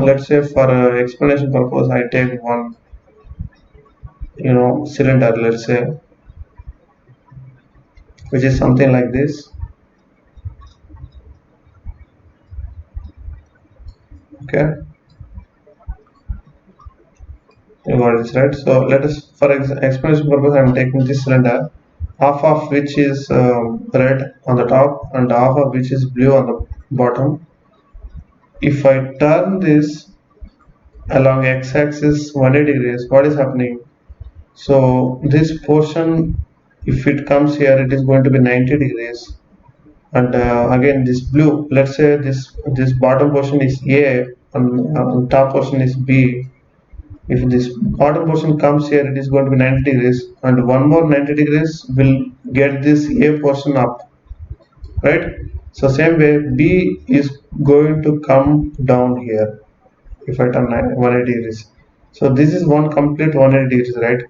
Speaker 1: let's say for explanation purpose I take one cylinder, let's say, which is something like this. Okay, you got it, right? So let us, for explanation purpose, I am taking this cylinder, half of which is red on the top and half of which is blue on the bottom. If I turn this along x-axis 180 degrees, what is happening? So this portion, if it comes here, it is going to be 90 degrees. And again, this blue, let's say this bottom portion is A and top portion is B. If this bottom portion comes here, it is going to be 90 degrees, and one more 90 degrees will get this A portion up, right? So same way, B is going to come down here if I turn 180 degrees. So this is one complete 180 degrees, right?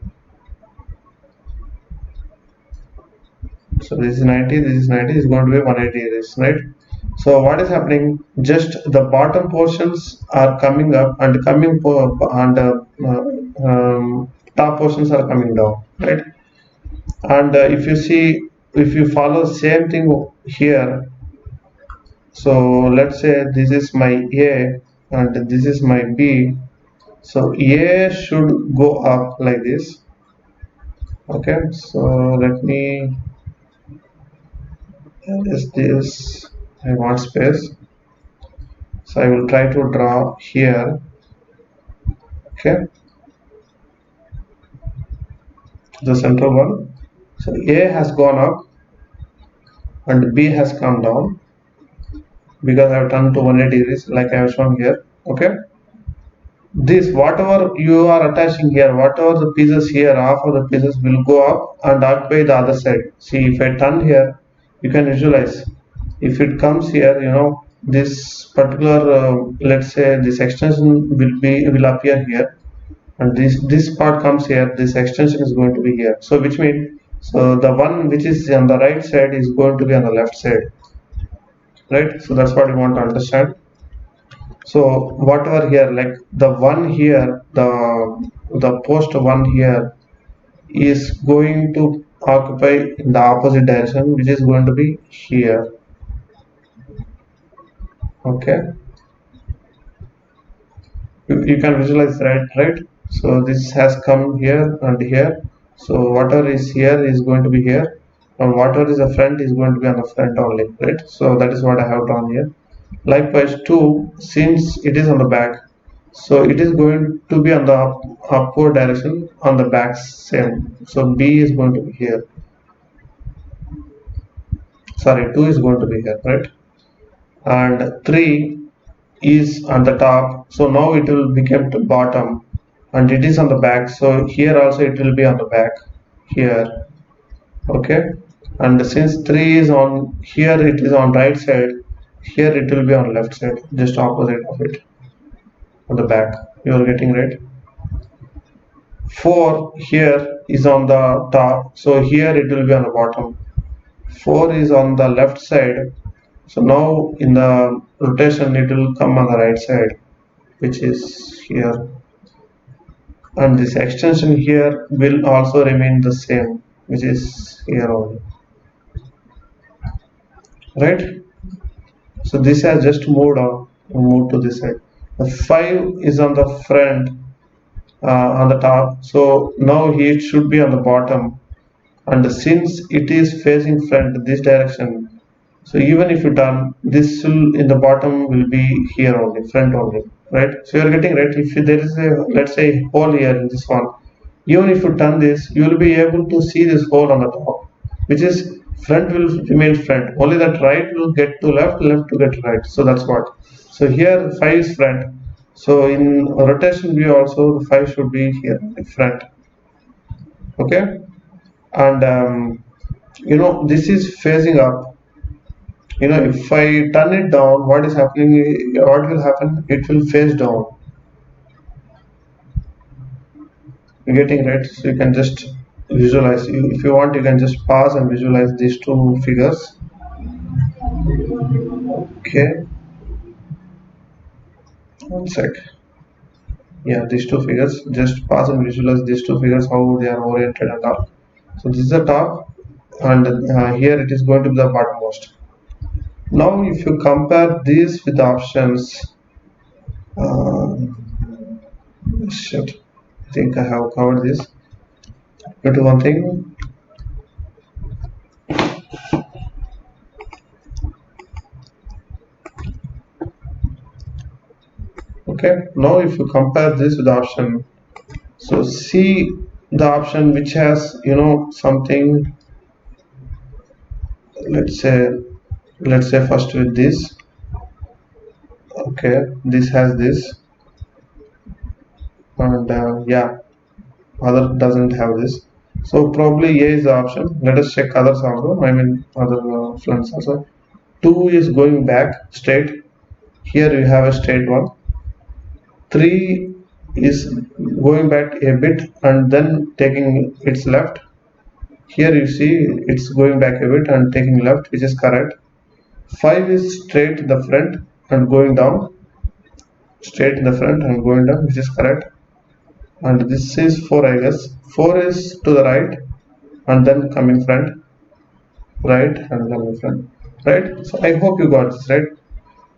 Speaker 1: So this is 90, this is 90, is going to be 180 degrees, right? So what is happening? Just the bottom portions are coming up and top portions are coming down, right? And if you follow same thing here, so let's say this is my A and this is my B. So A should go up like this. Okay, so let me this. I want space, so I will try to draw here. Okay, the central one. So A has gone up and B has come down because I have turned to 180 degrees like I have shown here. Okay, this whatever you are attaching here, whatever the pieces here, half of the pieces will go up and occupy the other side. See, if I turn here, you can visualize. If it comes here, this particular let's say this extension will appear here, and this part comes here, this extension is going to be here. So which means, so the one which is on the right side is going to be on the left side. right? So that's what you want to understand. So whatever here, like the one here, the post one here is going to occupy in the opposite direction, which is going to be here. Okay, you can visualize that, right? So this has come here and here. So whatever is here is going to be here, and whatever is the front is going to be on the front only, right? So that is what I have drawn here. Likewise, 2, since it is on the back, so it is going to be on the upward direction on the back same. So B is going to be here. Sorry, 2 is going to be here, right? And 3 is on the top, so now it will become to bottom, and it is on the back, so here also it will be on the back here. Okay, and since 3 is on here, it is on right side, here it will be on left side, just opposite of it on the back. You are getting right. 4 here is on the top, so here it will be on the bottom. 4 is on the left side, so now in the rotation it will come on the right side, which is here, and this extension here will also remain the same, which is here only, right? So this has just moved to this side. The 5 is on the front, on the top, so now it should be on the bottom, and since it is facing front this direction, so even if you turn, this will in the bottom will be here only, front only, right? So you're getting right. If there is a, let's say, hole here in this one, even if you turn this, you will be able to see this hole on the top, which is front will remain front, only that right will get to left, left to get right. So that's what. So here 5 is front, so in rotation view also the 5 should be here in front. Okay, and this is facing up. If I turn it down, what is happening, what will happen, it will face down. You're getting right. So you can just visualize. If you want, you can just pause and visualize these two figures. Okay, one sec. Yeah, these two figures, just pause and visualize these two figures, how they are oriented and all. So this is the top, and here it is going to be the bottommost. Now if you compare these with the options, shit, I think I have covered this. Go to one thing. Okay, now if you compare this with the option, so see the option which has something, let's say first with this. Okay, this has this, and yeah, other doesn't have this, so probably A is the option. Let us check others also, I mean other friends also. 2 is going back straight, here you have a straight one. 3 is going back a bit and then taking its left, here you see it's going back a bit and taking left, which is correct. 5 is straight in the front and going down, straight in the front and going down, which is correct. And this is 4, I guess. 4 is to the right and then coming front, right and coming front, right? So I hope you got this right.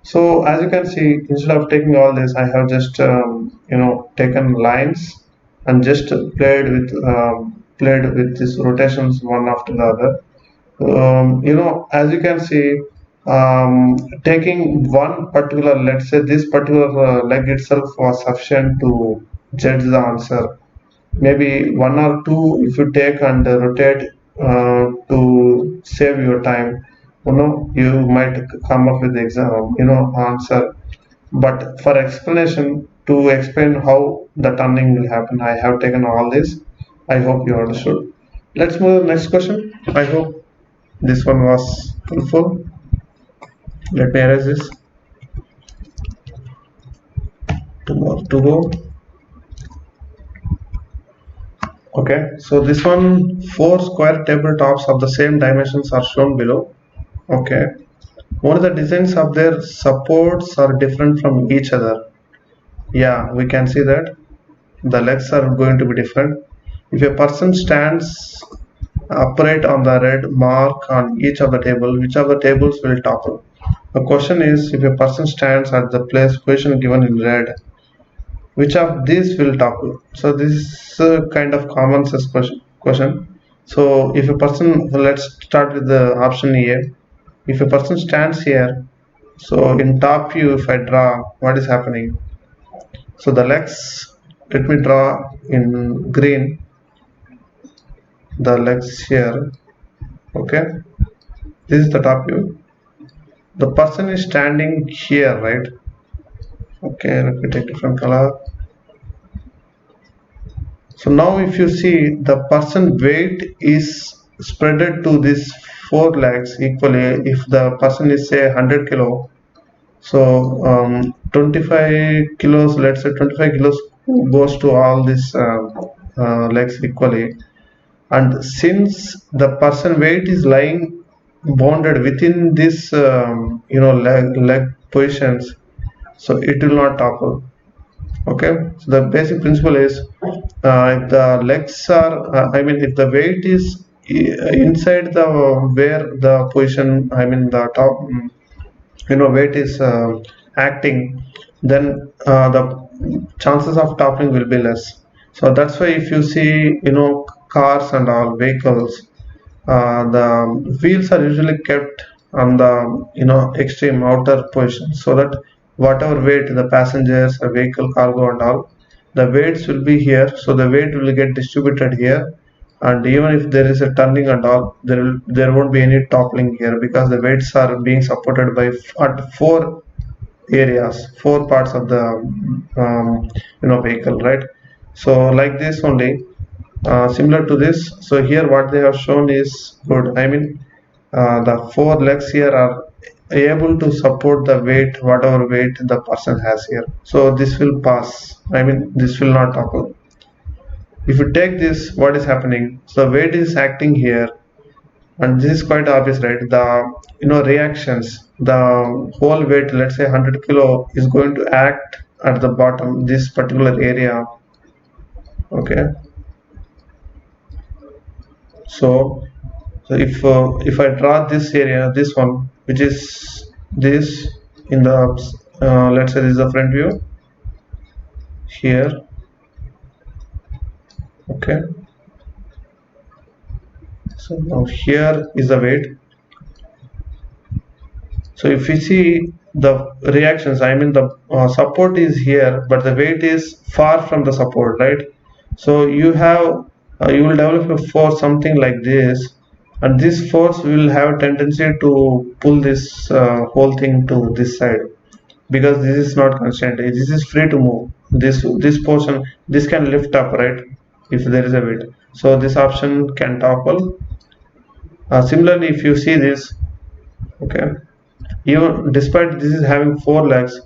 Speaker 1: So as you can see, instead of taking all this, I have just taken lines and just played with these rotations one after the other. As you can see, taking one particular, let's say this particular leg itself was sufficient to judge the answer. Maybe one or two if you take and rotate to save your time, you might come up with the exam answer. But for explanation, to explain how the turning will happen, I have taken all this. I hope you understood. Let's move to the next question. I hope this one was helpful. Let me erase this. Two more to go. Okay, so this one, 4 square tabletops of the same dimensions are shown below. Okay, Only the designs of their supports are different from each other. Yeah, we can see that the legs are going to be different. If a person stands upright on the red mark on each of the table, which of the tables will topple? The question is, if a person stands at the place position given in red, which of these will topple? So this is a kind of common sense question. So if a person, let's start with the option A. If a person stands here, so in top view, if I draw, what is happening? So the legs, let me draw in green, the legs here. Okay, this is the top view. The person is standing here, right? Okay, let me take different color. So now if you see, the person weight is spreaded to these four legs equally. If the person is say 100 kilo, so 25 kilos, let's say 25 kilos goes to all these legs equally. And since the person weight is lying bounded within this leg positions, so it will not topple. Okay, so the basic principle is, if the legs are if the weight is inside the where the position, the top, weight is acting, then the chances of toppling will be less. So that's why if you see, cars and all vehicles, the wheels are usually kept on the extreme outer position, so that whatever weight the passengers, a vehicle, cargo and all, the weights will be here, so the weight will get distributed here. And even if there is a turning and all, there won't be any toppling here, because the weights are being supported by at four areas, four parts of the vehicle, right? So like this only, similar to this. So here what they have shown is good. The four legs here are able to support the weight, whatever weight the person has here. So this will pass. This will not topple. If you take this, what is happening? So weight is acting here, and this is quite obvious, right? The reactions, the whole weight, let's say 100 kilo, is going to act at the bottom, this particular area. Okay. So if I draw this area, this one, which is this in the let's say this is the front view here. Okay, so now here is the weight. So if you see the reactions, the support is here, but the weight is far from the support, right? So you will develop a force something like this, and this force will have a tendency to pull this whole thing to this side, because this is not constant. This is free to move. This portion, this can lift up, right, if there is a weight. So this option can topple. Similarly, if you see this, okay, even despite this is having four legs,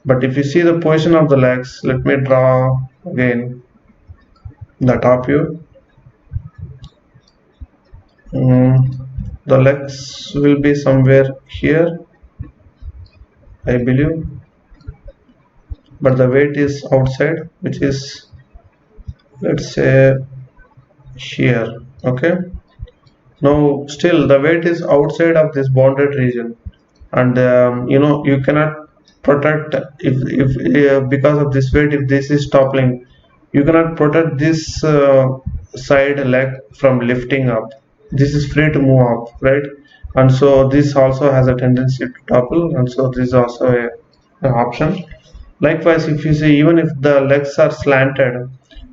Speaker 1: but if you see the position of the legs, let me draw again the top view. The legs will be somewhere here, I believe, but the weight is outside, which is, let's say, here. Okay, now still the weight is outside of this bounded region, and you cannot protect, if because of this weight, if this is toppling, you cannot protect this side leg from lifting up. This is free to move up, right? And so this also has a tendency to topple, and so this is also an option. Likewise, if you see, even if the legs are slanted,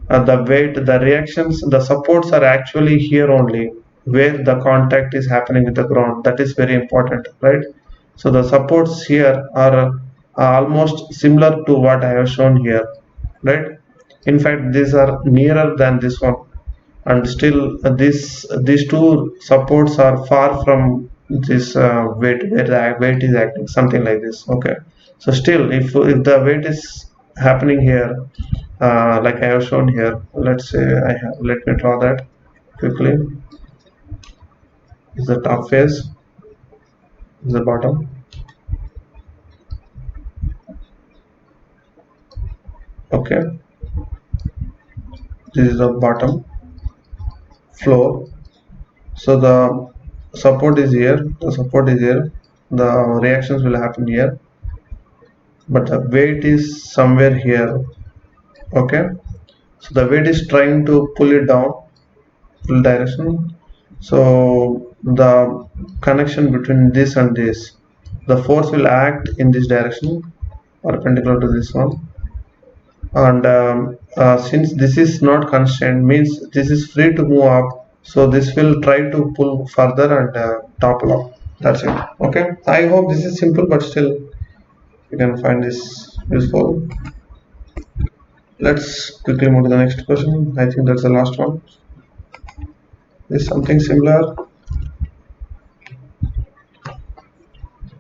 Speaker 1: the weight, the reactions, the supports are actually here only, where the contact is happening with the ground. That is very important, right? So the supports here are almost similar to what I have shown here, right? In fact, these are nearer than this one, and still these two supports are far from this weight, where the weight is acting, something like this. Okay, so still, if the weight is happening here, like I have shown here, let's say let me draw that quickly. Is the top face, is the bottom. Okay, this is the bottom floor. So the support is here, the reactions will happen here, but the weight is somewhere here. Okay, so the weight is trying to pull it down, pull direction. So the connection between this and this, the force will act in this direction perpendicular to this one, and since this is not constrained, means this is free to move up, so this will try to pull further and topple up. That's it. Okay, I hope this is simple, but still you can find this useful. Let's quickly move to the next question. I think that's the last one. Is something similar?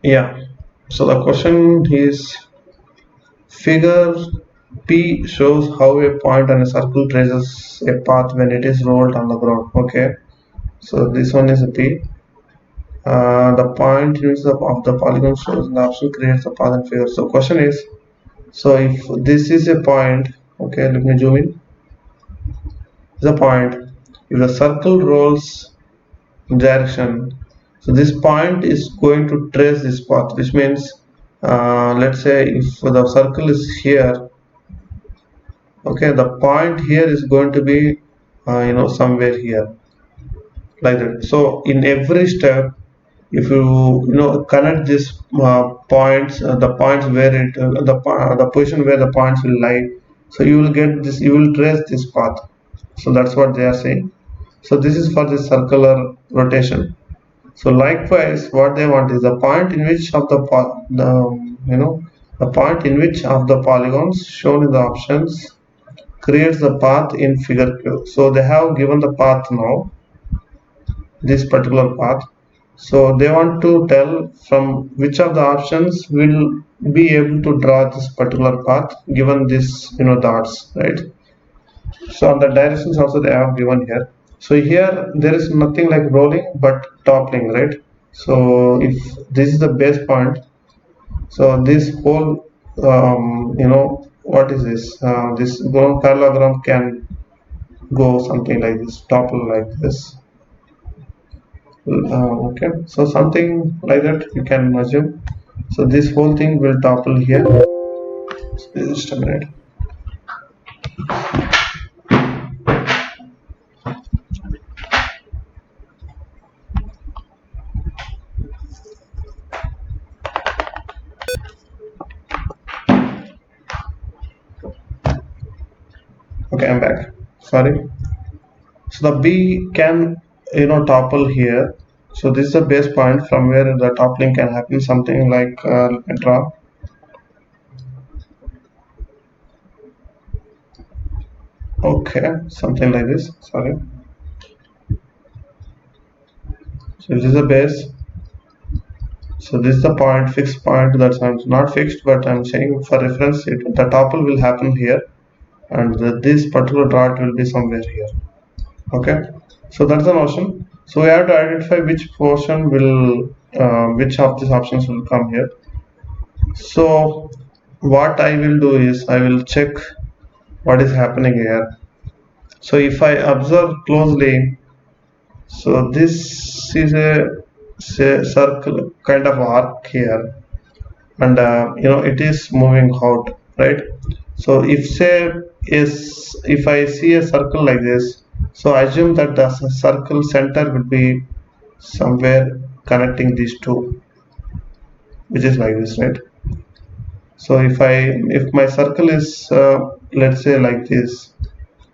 Speaker 1: Yeah, so the question is, figure P shows how a point on a circle traces a path when it is rolled on the ground. Okay, so this one is a P. The point units of the polygon shows in the option creates the path and figure. So question is, so if this is a point, okay, let me zoom in. The point, if the circle rolls direction, so this point is going to trace this path, which means let's say if the circle is here, okay, the point here is going to be somewhere here, like that. So in every step, if you connect these points, the points where it the position where the points will lie, so you will get this, you will trace this path. So that's what they are saying. So this is for the circular rotation. So likewise, what they want is the point in which of the point in which of the polygons shown in the options creates the path in figure Q. So they have given the path now, this particular path. So they want to tell from which of the options will be able to draw this particular path given this dots, right? So on the directions also they have given here. So here there is nothing like rolling but toppling, right? So if this is the base point, so this whole what is this? This parallelogram can go something like this, topple like this. Okay, so something like that you can assume. So this whole thing will topple here. Just a minute. Okay, I'm back. Sorry. So the B can topple here. So this is the base point from where the toppling can happen. Something like let me draw. Okay, something like this. Sorry. So this is the base. So this is the point, fixed point. That's not fixed, but I'm saying for reference, the topple will happen here, and this particular dot will be somewhere here. Okay, so that's the notion. So we have to identify which portion will, which of these options will come here. So what I will do is I will check what is happening here. So if I observe closely, so this is a circle kind of arc here, and it is moving out, right? So if I see a circle like this, so I assume that the circle center will be somewhere connecting these two, which is like this, right? So if my circle is let's say like this,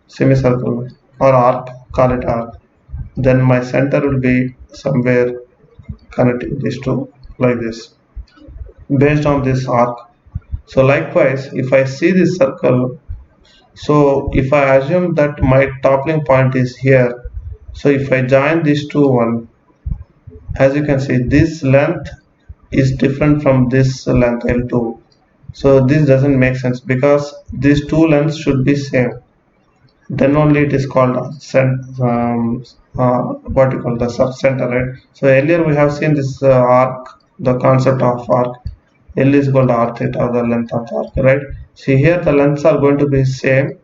Speaker 1: semicircle or arc, call it arc, then my center will be somewhere connecting these two like this, based on this arc. So likewise, if I see this circle, so if I assume that my toppling point is here, so if I join these two one, as you can see, this length is different from this length L2. So this doesn't make sense because these two lengths should be same. Then only it is called what you call the subcenter, right? So earlier we have seen this arc, the concept of arc. L is equal to r theta, the length of the arc, right? See here the lengths are going to be same,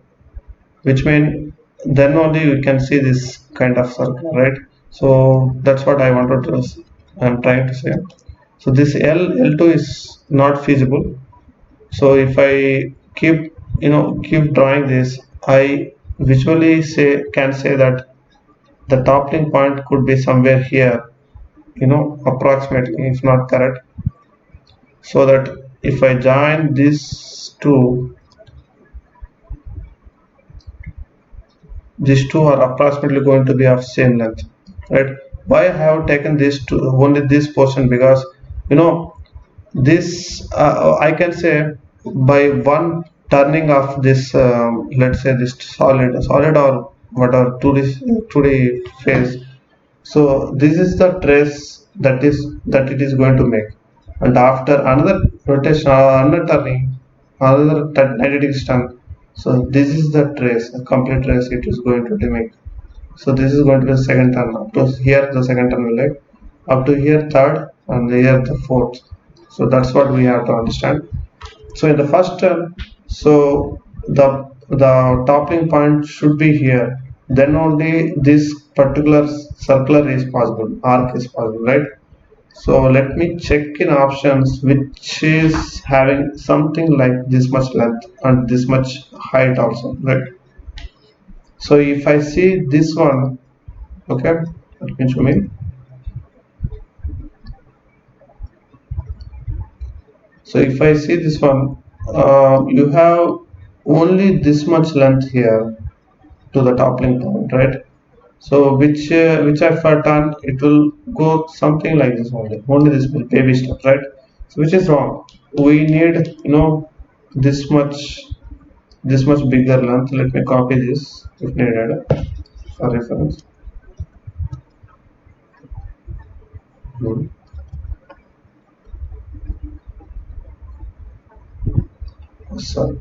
Speaker 1: which means then only we can see this kind of circle, right? So that's what I wanted to, I'm trying to say. So this L2 is not feasible. So if I keep, keep drawing this, I visually can say that the toppling point could be somewhere here, approximately, if not correct. So that if I join these two are approximately going to be of same length, right? Why I have taken this to only this portion? Because this I can say by one turning of this, let's say this solid or whatever 2D phase. So this is the trace that it is going to make, and after another rotation, another turning, another 90 degrees turn. So this is the trace, the complete trace it is going to make. So this is going to be the second turn. Up to here the second turn will like, up to here third, and here the fourth. So that's what we have to understand. So in the first turn, so the toppling point should be here, then only this particular circular is possible, arc is possible, right? So let me check in options which is having something like this much length and this much height also, right? So if I see this one, okay, let me zoom in. So if I see this one, you have only this much length here to the toppling point, right? So which if I turn, it will go something like this only. Only this baby steps, right? So which is wrong. We need this much bigger length. Let me copy this if needed for reference. Sorry.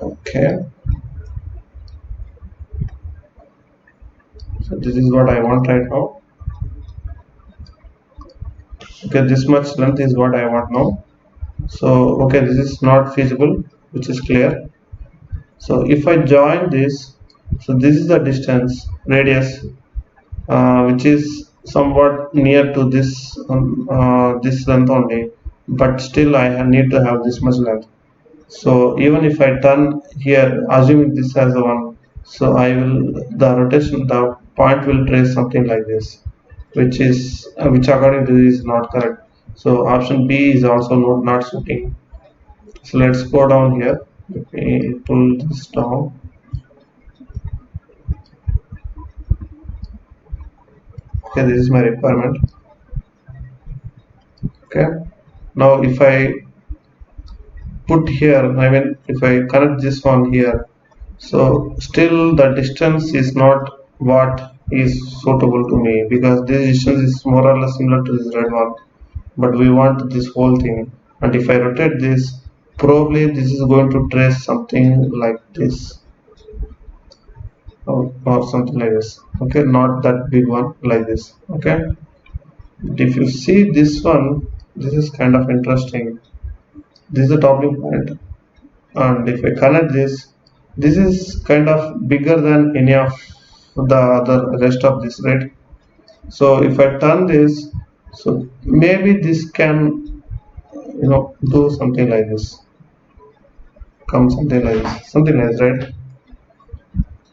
Speaker 1: Okay. So this is what I want right now. Okay, this much length is what I want now. So okay, this is not feasible, which is clear. So if I join this, so this is the distance radius, which is somewhat near to this length only, but still I need to have this much length. So even if I turn here, assuming this has a one, so the point will trace something like this, which according to this is not correct. So option B is also not suiting. So let's go down here. Let me pull this down. Okay, this is my requirement. Okay, now if I put here, I mean if I connect this one here, so still the distance is not what is suitable to me, because this distance is more or less similar to this red one, but we want this whole thing. And if I rotate this, probably this is going to trace something like this, or something like this. Okay, not that big one, like this. Okay, if you see this one, this is kind of interesting. This is the toppling point, and if I connect this is kind of bigger than any of the other rest of this, right? So if I turn this, so maybe this can do something like this, come something like this, right?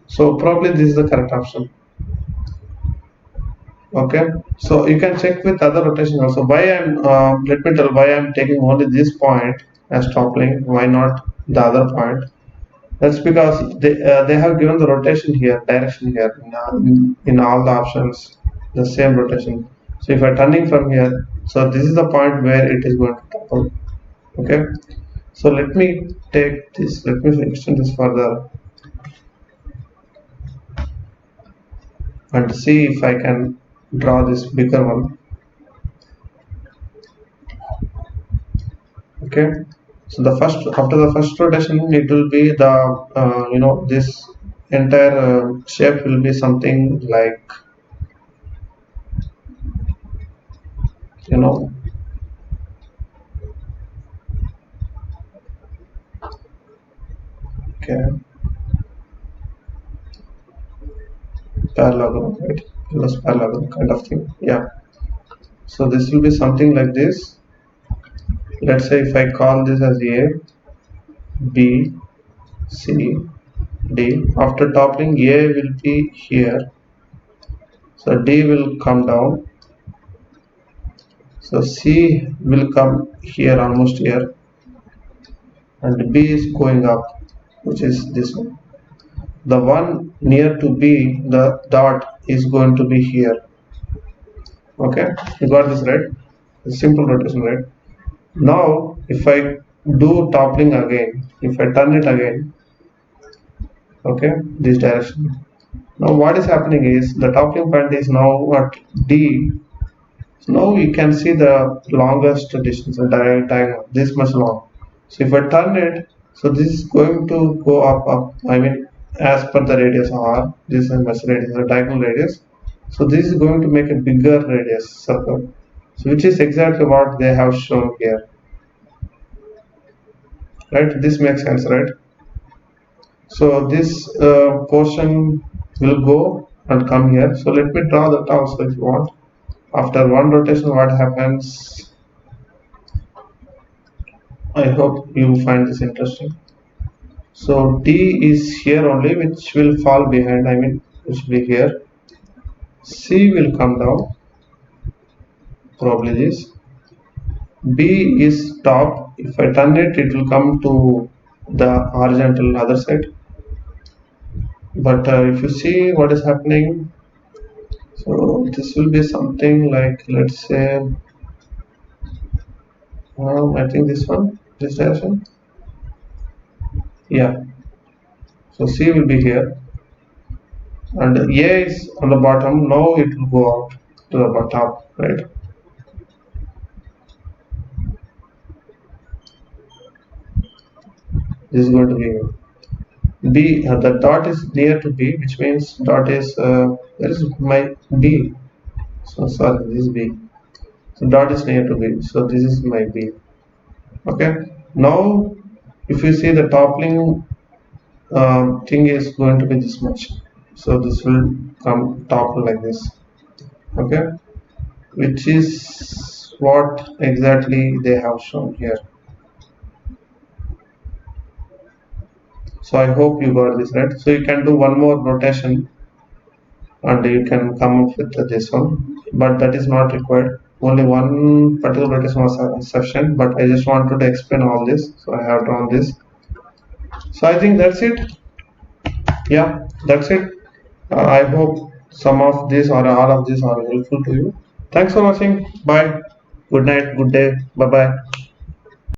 Speaker 1: So probably this is the correct option. Okay, so you can check with other rotation also. Why I'm let me tell why I'm taking only this point as toppling, why not the other point. That's because they have given the rotation here, direction here in all the options, the same rotation. So if I'm turning from here, so this is the point where it is going to topple. Okay, so let me take this, let me extend this further and see if I can draw this bigger one. Okay, so after the first rotation, it will be the this entire shape will be something like you know. Okay, parallelogram, right? Plus parallelogram kind of thing. Yeah. So this will be something like this. Let's say if I call this as A, B, C, D. After toppling, A will be here. So D will come down. So C will come here, almost here. And B is going up, which is this one. The one near to B, the dot is going to be here. Okay, you got this right? Simple rotation, right? Now, if I do toppling again, if I turn it again, okay, this direction. Now, what is happening is the toppling point is now at D. So now you can see the longest distance, the diagonal, this much long. So if I turn it, so this is going to go up. I mean, as per the radius R, this is much radius, the diagonal radius. So this is going to make a bigger radius circle. So which is exactly what they have shown here. Right? This makes sense, right? So this portion will go and come here. So let me draw that also if you want. After one rotation, what happens? I hope you find this interesting. So D is here only, which will fall behind. I mean, which will be here. C will come down. Probably this. B is top. If I turn it, it will come to the horizontal other side. But if you see what is happening, so this will be something like, let's say, I think this one, this direction. Yeah. So C will be here, and A is on the bottom. Now it will go out to the top, right? This is going to be B. The dot is near to B, which means dot is where is my B? So sorry, this is B. So dot is near to B. So this is my B. Okay. Now, if you see the toppling thing is going to be this much. So this will come topple like this. Okay, which is what exactly they have shown here. So I hope you got this right. So you can do one more rotation and you can come up with this one, but that is not required. Only one particular rotation was sufficient, but I just wanted to explain all this, so I have drawn this. So I think that's it. Yeah, that's it. I hope some of this or all of this are helpful to you. Thanks for watching. Bye. Good night. Good day. Bye bye.